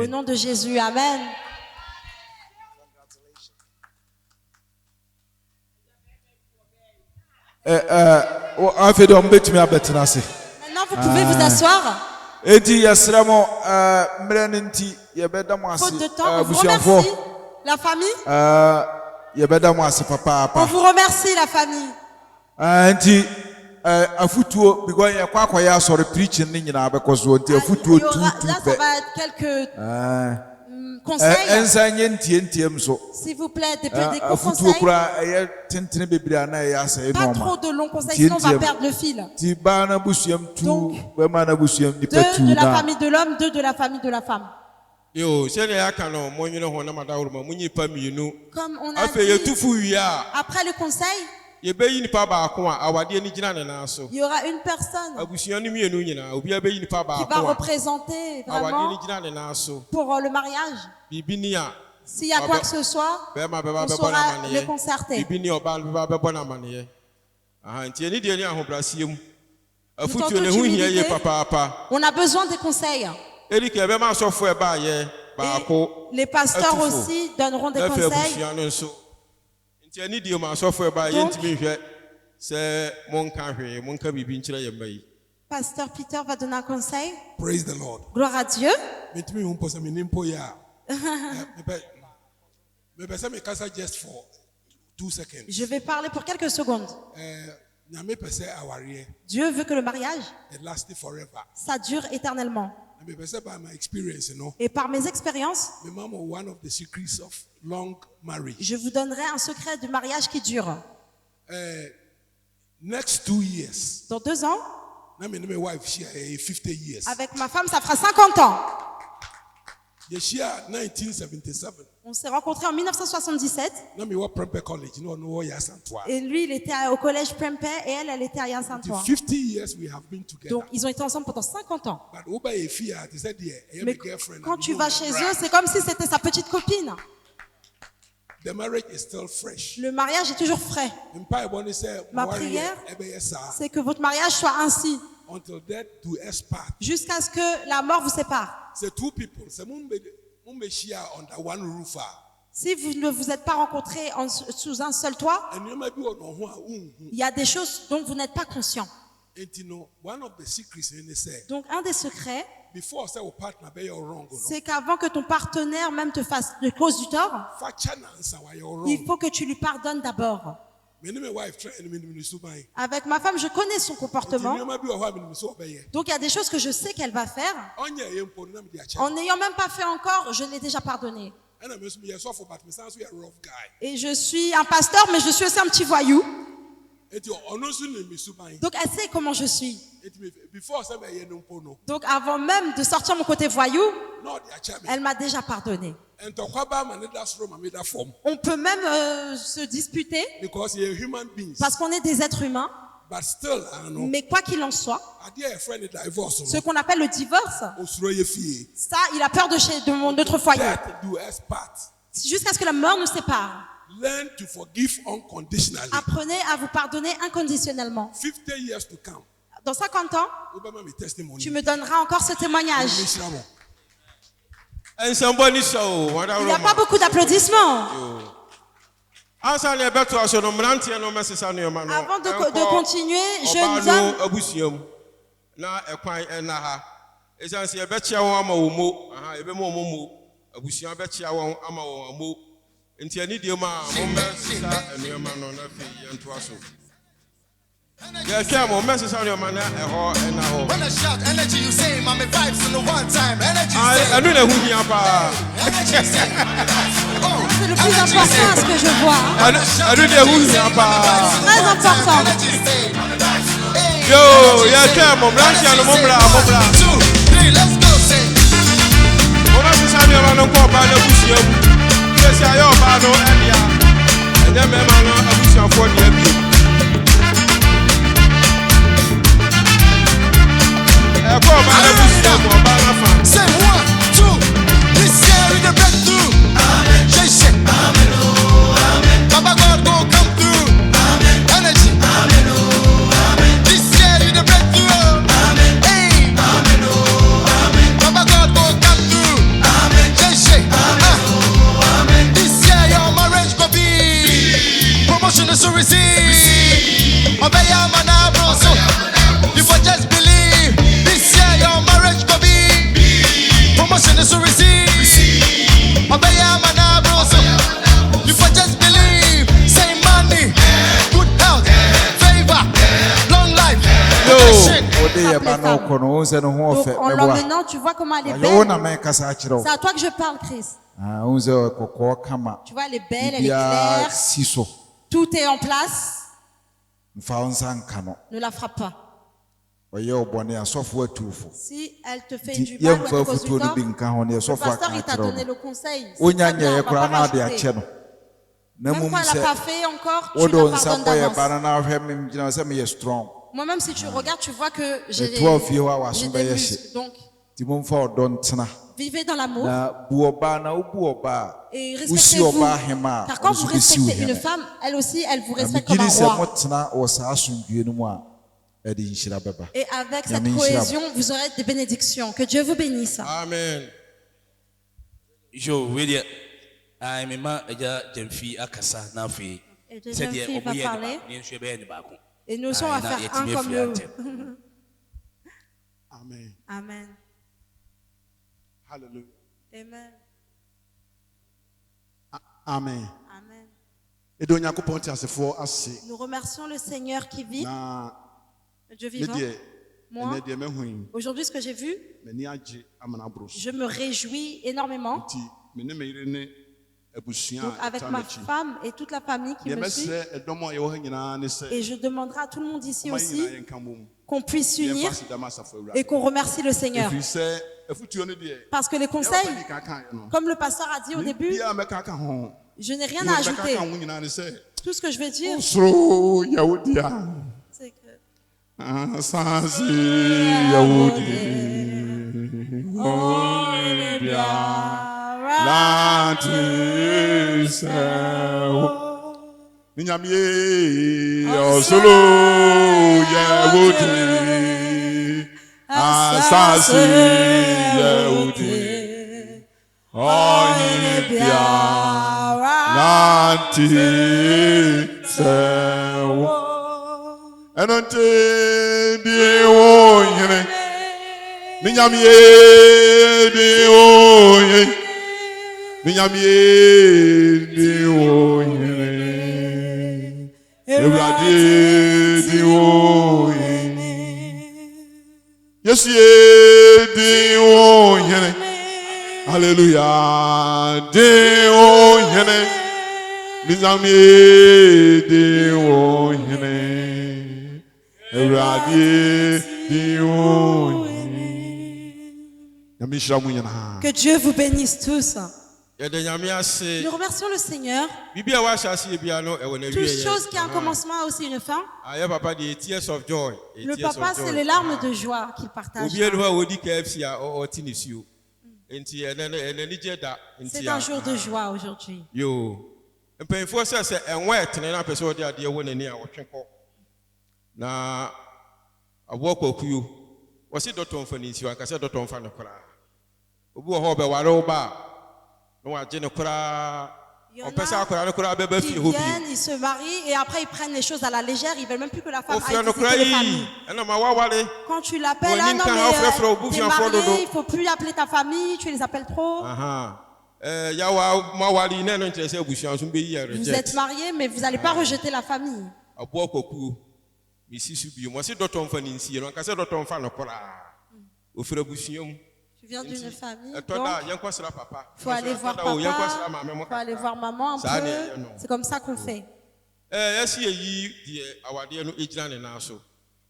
nom de Jésus, Amen. Maintenant, vous pouvez vous asseoir. Faute de temps, on vous remercie, la famille. On vous remercie, la famille. Auntie, afutuo because ya kwa ya sorry preaching ni nyina abekọ so nti afutuo tu. Là, ça va être quelques conseils. S'il vous plaît, des conseils. Pas trop de longs conseils, sinon on va perdre le fil. Donc, 2 de la famille de l'homme, 2 de la famille de la femme. Comme on a dit, après le conseil, il y aura une personne qui va représenter vraiment pour le mariage. S'il y a quoi que ce soit, on saura le concerter. Tout en toute humilité, on a besoin des conseils. Et les pasteurs aussi donneront des conseils. Donc, Pasteur Peter va donner un conseil. Praise the Lord. Gloire à Dieu. Je vais parler pour quelques secondes. Dieu veut que le mariage, ça dure éternellement. Et par mes expériences, je vous donnerai un secret du mariage qui dure. Dans 2 ans, avec ma femme, ça fera 50 ans. On s'est rencontrés en 1977. Et lui, il était au collège Prempeh et elle était à Yasantois. Donc, ils ont été ensemble pendant 50 ans. Mais quand tu vas chez eux, c'est comme si c'était sa petite copine. Le mariage est toujours frais. Ma prière, c'est que votre mariage soit ainsi. Jusqu'à ce que la mort vous sépare. Si vous ne vous êtes pas rencontrés sous un seul toit, il y a des choses dont vous n'êtes pas conscient. Donc un des secrets, c'est qu'avant que ton partenaire même te fasse de cause du tort, il faut que tu lui pardonnes d'abord. Avec ma femme, je connais son comportement. Donc il y a des choses que je sais qu'elle va faire. En n'ayant même pas fait encore, je l'ai déjà pardonné. Et je suis un pasteur, mais je suis aussi un petit voyou. Donc elle sait comment je suis. Donc avant même de sortir mon côté voyou, elle m'a déjà pardonné. On peut même se disputer parce qu'on est des êtres humains. Mais quoi qu'il en soit, ce qu'on appelle le divorce, ça, il a peur de notre foyer. Jusqu'à ce que la mort nous sépare. Apprenez à vous pardonner inconditionnellement. Dans 50 ans, tu me donneras encore ce témoignage. Il n'y a pas beaucoup d'applaudissements. Avant de continuer, jeunes hommes, When I shout energy, you say, "Mommy vibes in the one time." Energy. C'est le plus important ce que je vois. Très important. Yo, let's go, say. Say 1, 2, this year is the breakthrough. Amen. Amen. Oh, amen. Baba God go come through. Amen. Energy. Amen. Oh, amen. This year is the breakthrough. Amen. Hey. Amen. Oh, amen. Baba God go come through. Amen. Amen. Oh, amen. This year your marriage go be promotion is to receive. Donc en l'emmenant, tu vois comment elle est belle. C'est à toi que je parle, Chris. Tu vois, elle est belle, elle est claire. Tout est en place. Ne la frappe pas. Si elle te fait du mal ou elle te cause du tort, le pasteur il t'a donné le conseil. Si ça vient, on va pas rajouter. Même quand elle n'a pas fait encore, tu la pardonnes d'avance. Moi-même, si tu regardes, tu vois que j'ai des muscles. Donc, vivez dans l'amour et respectez-vous. Car quand vous respectez une femme, elle aussi, elle vous respecte comme un roi. Et avec cette cohésion, vous aurez des bénédictions. Que Dieu vous bénisse. Amen. Et deuxième fille va parler. Et nous sommes à faire un comme eux. Amen. Amen. Hallelujah. Amen. Amen. Amen. Et nous remercions le Seigneur qui vit. Dieu vivant. Moi, aujourd'hui, ce que j'ai vu, je me réjouis énormément. Donc, avec ma femme et toute la famille qui me suit, et je demanderai à tout le monde ici aussi qu'on puisse s'unir et qu'on remercie le Seigneur. Parce que les conseils, comme le pasteur a dit au début, je n'ai rien à ajouter. Tout ce que je vais dire, c'est que Hallelujah. que Dieu vous bénisse tous. Nous remercions le Seigneur. Toute chose qui a un commencement a aussi une fin. Le papa, c'est les larmes de joie qu'il partage. C'est un jour de joie aujourd'hui. Il y en a qui viennent, ils se marient et après ils prennent les choses à la légère, ils veulent même plus que la femme aille visiter les familles. Quand tu l'appelles, ah non mais t'es marié, il ne faut plus appeler ta famille, tu les appelles trop. Vous êtes mariés mais vous n'allez pas rejeter la famille. Tu viens d'une famille, donc il faut aller voir papa, il faut aller voir maman un peu. C'est comme ça qu'on fait.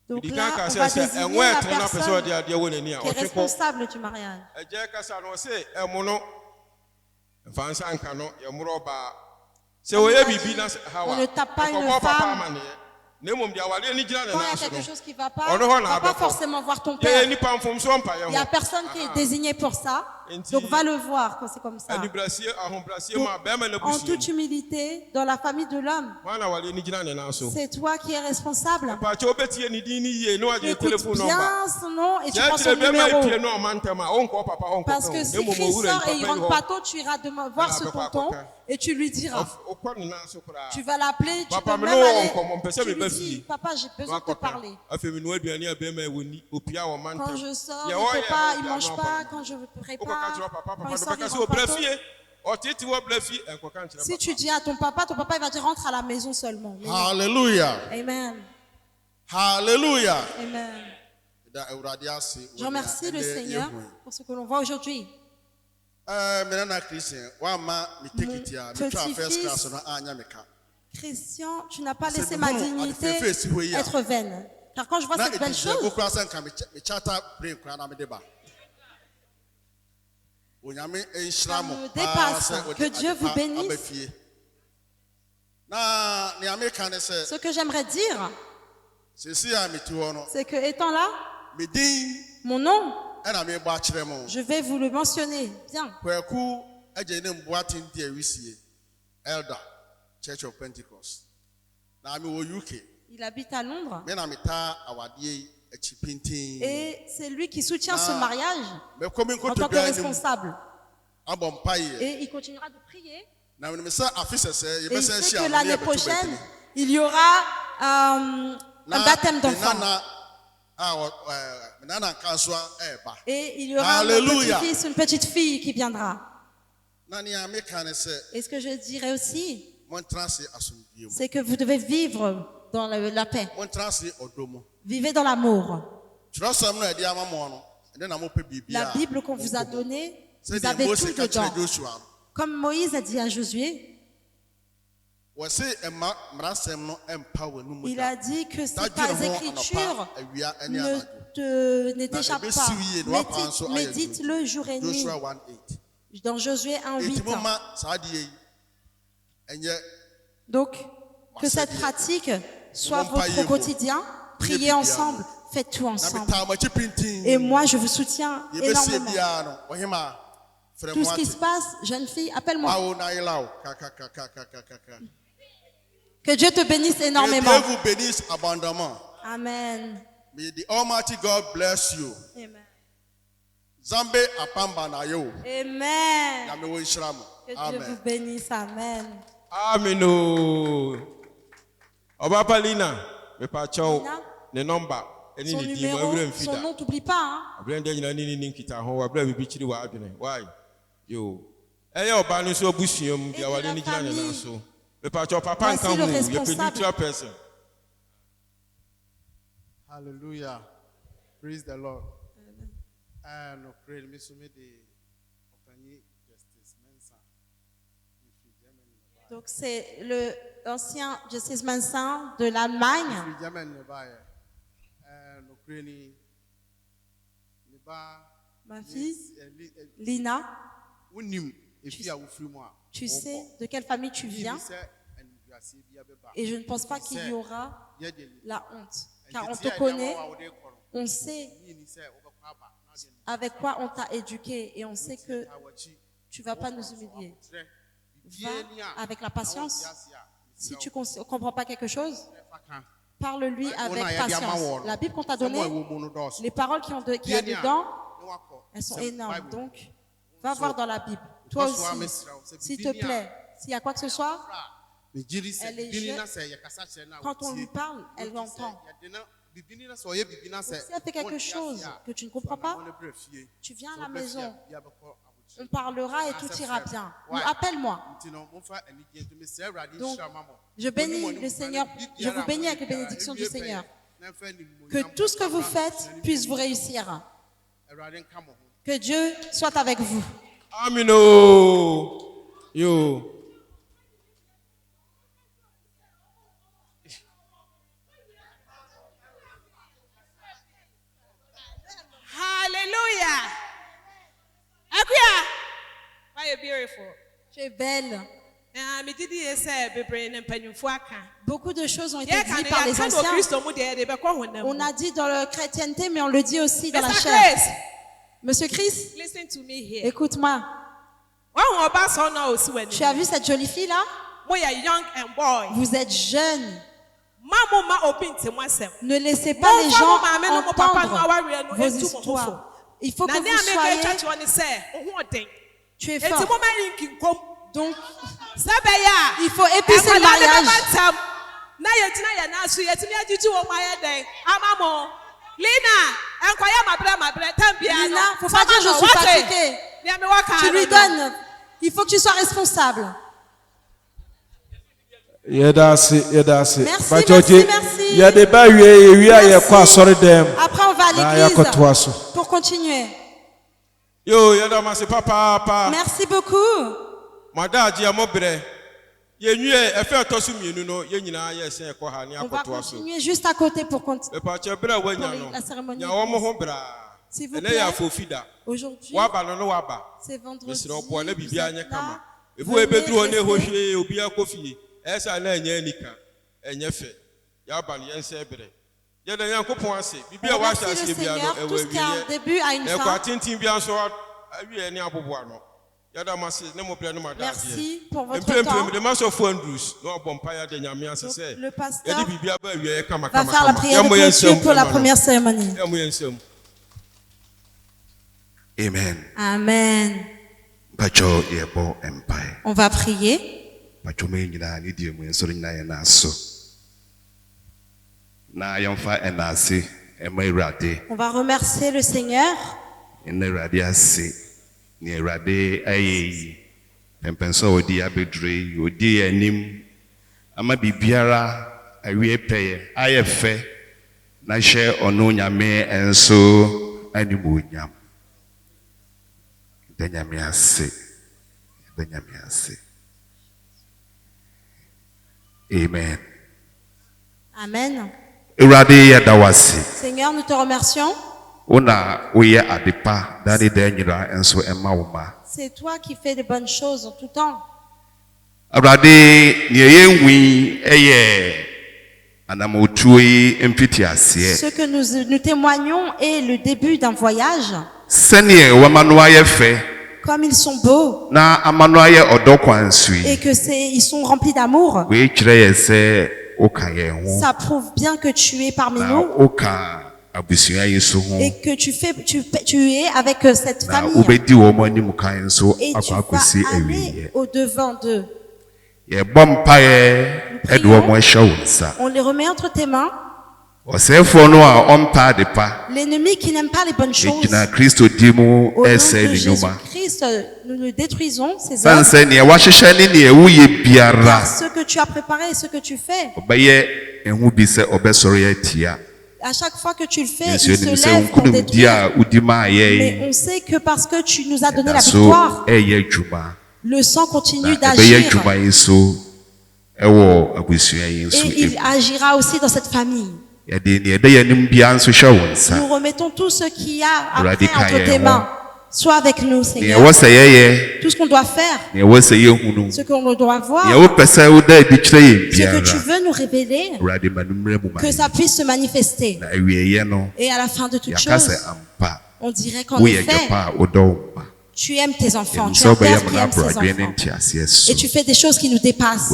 Donc là, on va désigner la personne qui est responsable du mariage. On ne tape pas une femme. Quand il y a quelque chose qui ne va pas, on ne va pas forcément voir ton père. Il n'y a personne qui est désigné pour ça. Donc va le voir quand c'est comme ça. Donc, en toute humilité, dans la famille de l'homme, c'est toi qui es responsable. Écoute bien son nom et tu prends son numéro. Parce que si Christ sort et il rentre pas tôt, tu iras voir ce tonton et tu lui diras. Tu vas l'appeler, tu peux même aller. Tu lui dis, papa, j'ai besoin de te parler. Quand je sors, il ne mange pas. Quand je prépare, quand il sort, il rentre pas tôt. Si tu dis à ton papa il va dire rentre à la maison seulement. Hallelujah. Amen. Hallelujah. Amen. Je remercie le Seigneur pour ce que l'on voit aujourd'hui. Mon petit-fils, Christian, tu n'as pas laissé ma dignité être vaine. Car quand je vois cette belle chose, ça me dépasse. Que Dieu vous bénisse. Ce que j'aimerais dire, c'est que étant là, mon nom, je vais vous le mentionner. Bien. Elder, Church of Pentecost. Il habite à Londres. Et c'est lui qui soutient ce mariage en tant que responsable. Et il continuera de prier. Et il sait que l'année prochaine, il y aura un baptême d'enfant. Et il y aura un petit-fils, une petite fille qui viendra. Et ce que je dirais aussi, c'est que vous devez vivre dans la paix. Vivez dans l'amour. La Bible qu'on vous a donnée, vous avez tout dedans. Comme Moïse a dit à Josué, il a dit que ces écritures ne t'échappent pas. Médite-le jour et nuit. Dans Josué 1:8. Donc, que cette pratique soit votre quotidien. Priez ensemble, faites tout ensemble. Et moi, je vous soutiens énormément. Tout ce qui se passe, jeune fille, appelle-moi. Que Dieu te bénisse énormément. Que Dieu vous bénisse abondamment. Amen. May the Almighty God bless you. Amen. Zambe apamba na yo. Amen. Que Dieu vous bénisse. Amen. Amen. Obapalina, me pacho, ne number. Son numéro, son nom, t'oublie pas. Why? Yo. Voici le responsable. Hallelujah. Praise the Lord. Nous prions, nous sommes des compagnies Justice Mensa. Donc c'est l'ancien Justice Mensa de l'Allemagne. Ma fille, Lina, tu sais de quelle famille tu viens et je ne pense pas qu'il y aura la honte. Car on te connaît, on sait avec quoi on t'a éduqué et on sait que tu ne vas pas nous humilier. Va avec la patience. Si tu ne comprends pas quelque chose, parle-lui avec patience. La Bible qu'on t'a donnée, les paroles qu'il y a dedans, elles sont énormes. Donc, va voir dans la Bible. Toi aussi, s'il te plaît, s'il y a quoi que ce soit, elle est jeune. Quand on lui parle, elle l'entend. Si elle fait quelque chose que tu ne comprends pas, tu viens à la maison. On parlera et tout ira bien. Appelle-moi. Donc, je bénis le Seigneur. Je vous bénis avec la bénédiction du Seigneur. Que tout ce que vous faites puisse vous réussir. Que Dieu soit avec vous. Amen. Yo. Hallelujah. Akuya, why you beautiful? Tu es belle. Beaucoup de choses ont été dites par les anciens. On a dit dans la chrétienté, mais on le dit aussi dans la chair. Monsieur Chris, écoute-moi. Tu as vu cette jolie fille-là? Vous êtes jeune. Ne laissez pas les gens entendre vos histoires. Il faut que vous soyez... Tu es fort. Donc, il faut épicer le mariage. Lina, faut pas dire je suis fatiguée. Tu lui donnes. Il faut que tu sois responsable. Merci. Après, on va va à l'église pour continuer. Yo, yadamase papa. Merci beaucoup. Madaji amobre. On va continuer juste à côté pour continuer la cérémonie. S'il vous plaît, aujourd'hui, c'est vendredi. Vous êtes merci pour votre temps. Le pasteur va faire la prière de clôture pour la première cérémonie. Amen. Amen. On va prier. On va remercier le Seigneur. Ni Erade ayi pempenso odi abedre odi anim ama bibiara awie peye ayefe na hye ono nyame enso animonyam danyame ase amen. Amen. Erade yadawasi. Seigneur, nous te remercions. C'est toi qui fais de bonnes choses en tout temps. Ce que nous témoignons est le début d'un voyage. Comme ils sont beaux et ils sont remplis d'amour, ça prouve bien que tu es parmi nous. Et que tu es avec cette famille. Et tu vas aller au-devant d'eux. On les remet entre tes mains. L'ennemi qui n'aime pas les bonnes choses. Au nom de Jésus-Christ, nous le détruisons, ces hommes. Car ce que tu as préparé et ce que tu fais, à chaque fois que tu le fais, il se lève pour détruire. Mais on sait que parce que tu nous as donné la victoire, le sang continue d'agir. Et il agira aussi dans cette famille. Nous remettons tout ce qu'il y a après entre tes mains. Sois avec nous, Seigneur. Tout ce qu'on doit faire, ce qu'on doit voir, ce que tu veux nous révéler, que ça puisse se manifester. Et à la fin de toute chose, on dirait qu'en effet, tu aimes tes enfants, tu es un père qui aime ses enfants. Et tu fais des choses qui nous dépassent.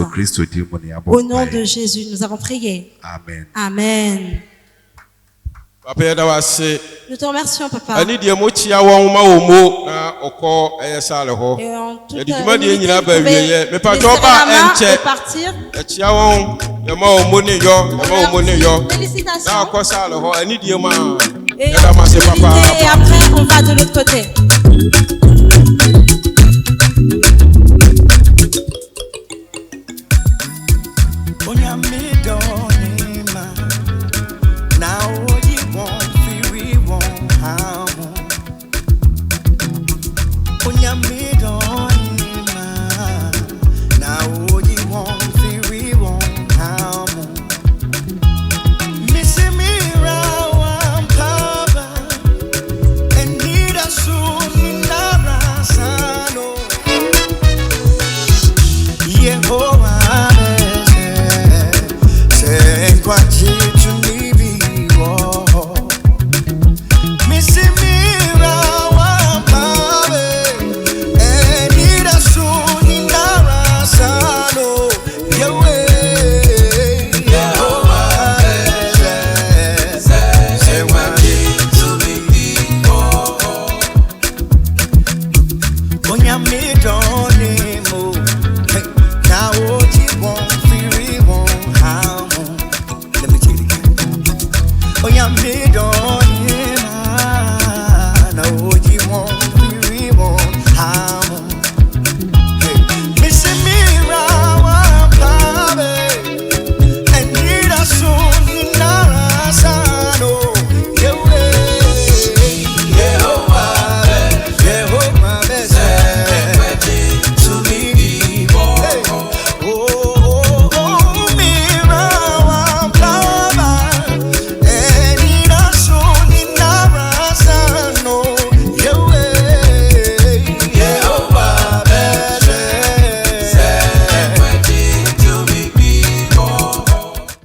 Au nom de Jésus, nous avons prié. Amen. Amen. Nous te remercions, papa. Et en toute humilité, vous pouvez lever la main et partir. Félicitations. Et après, on va de l'autre côté. Oh, yeah, me don't.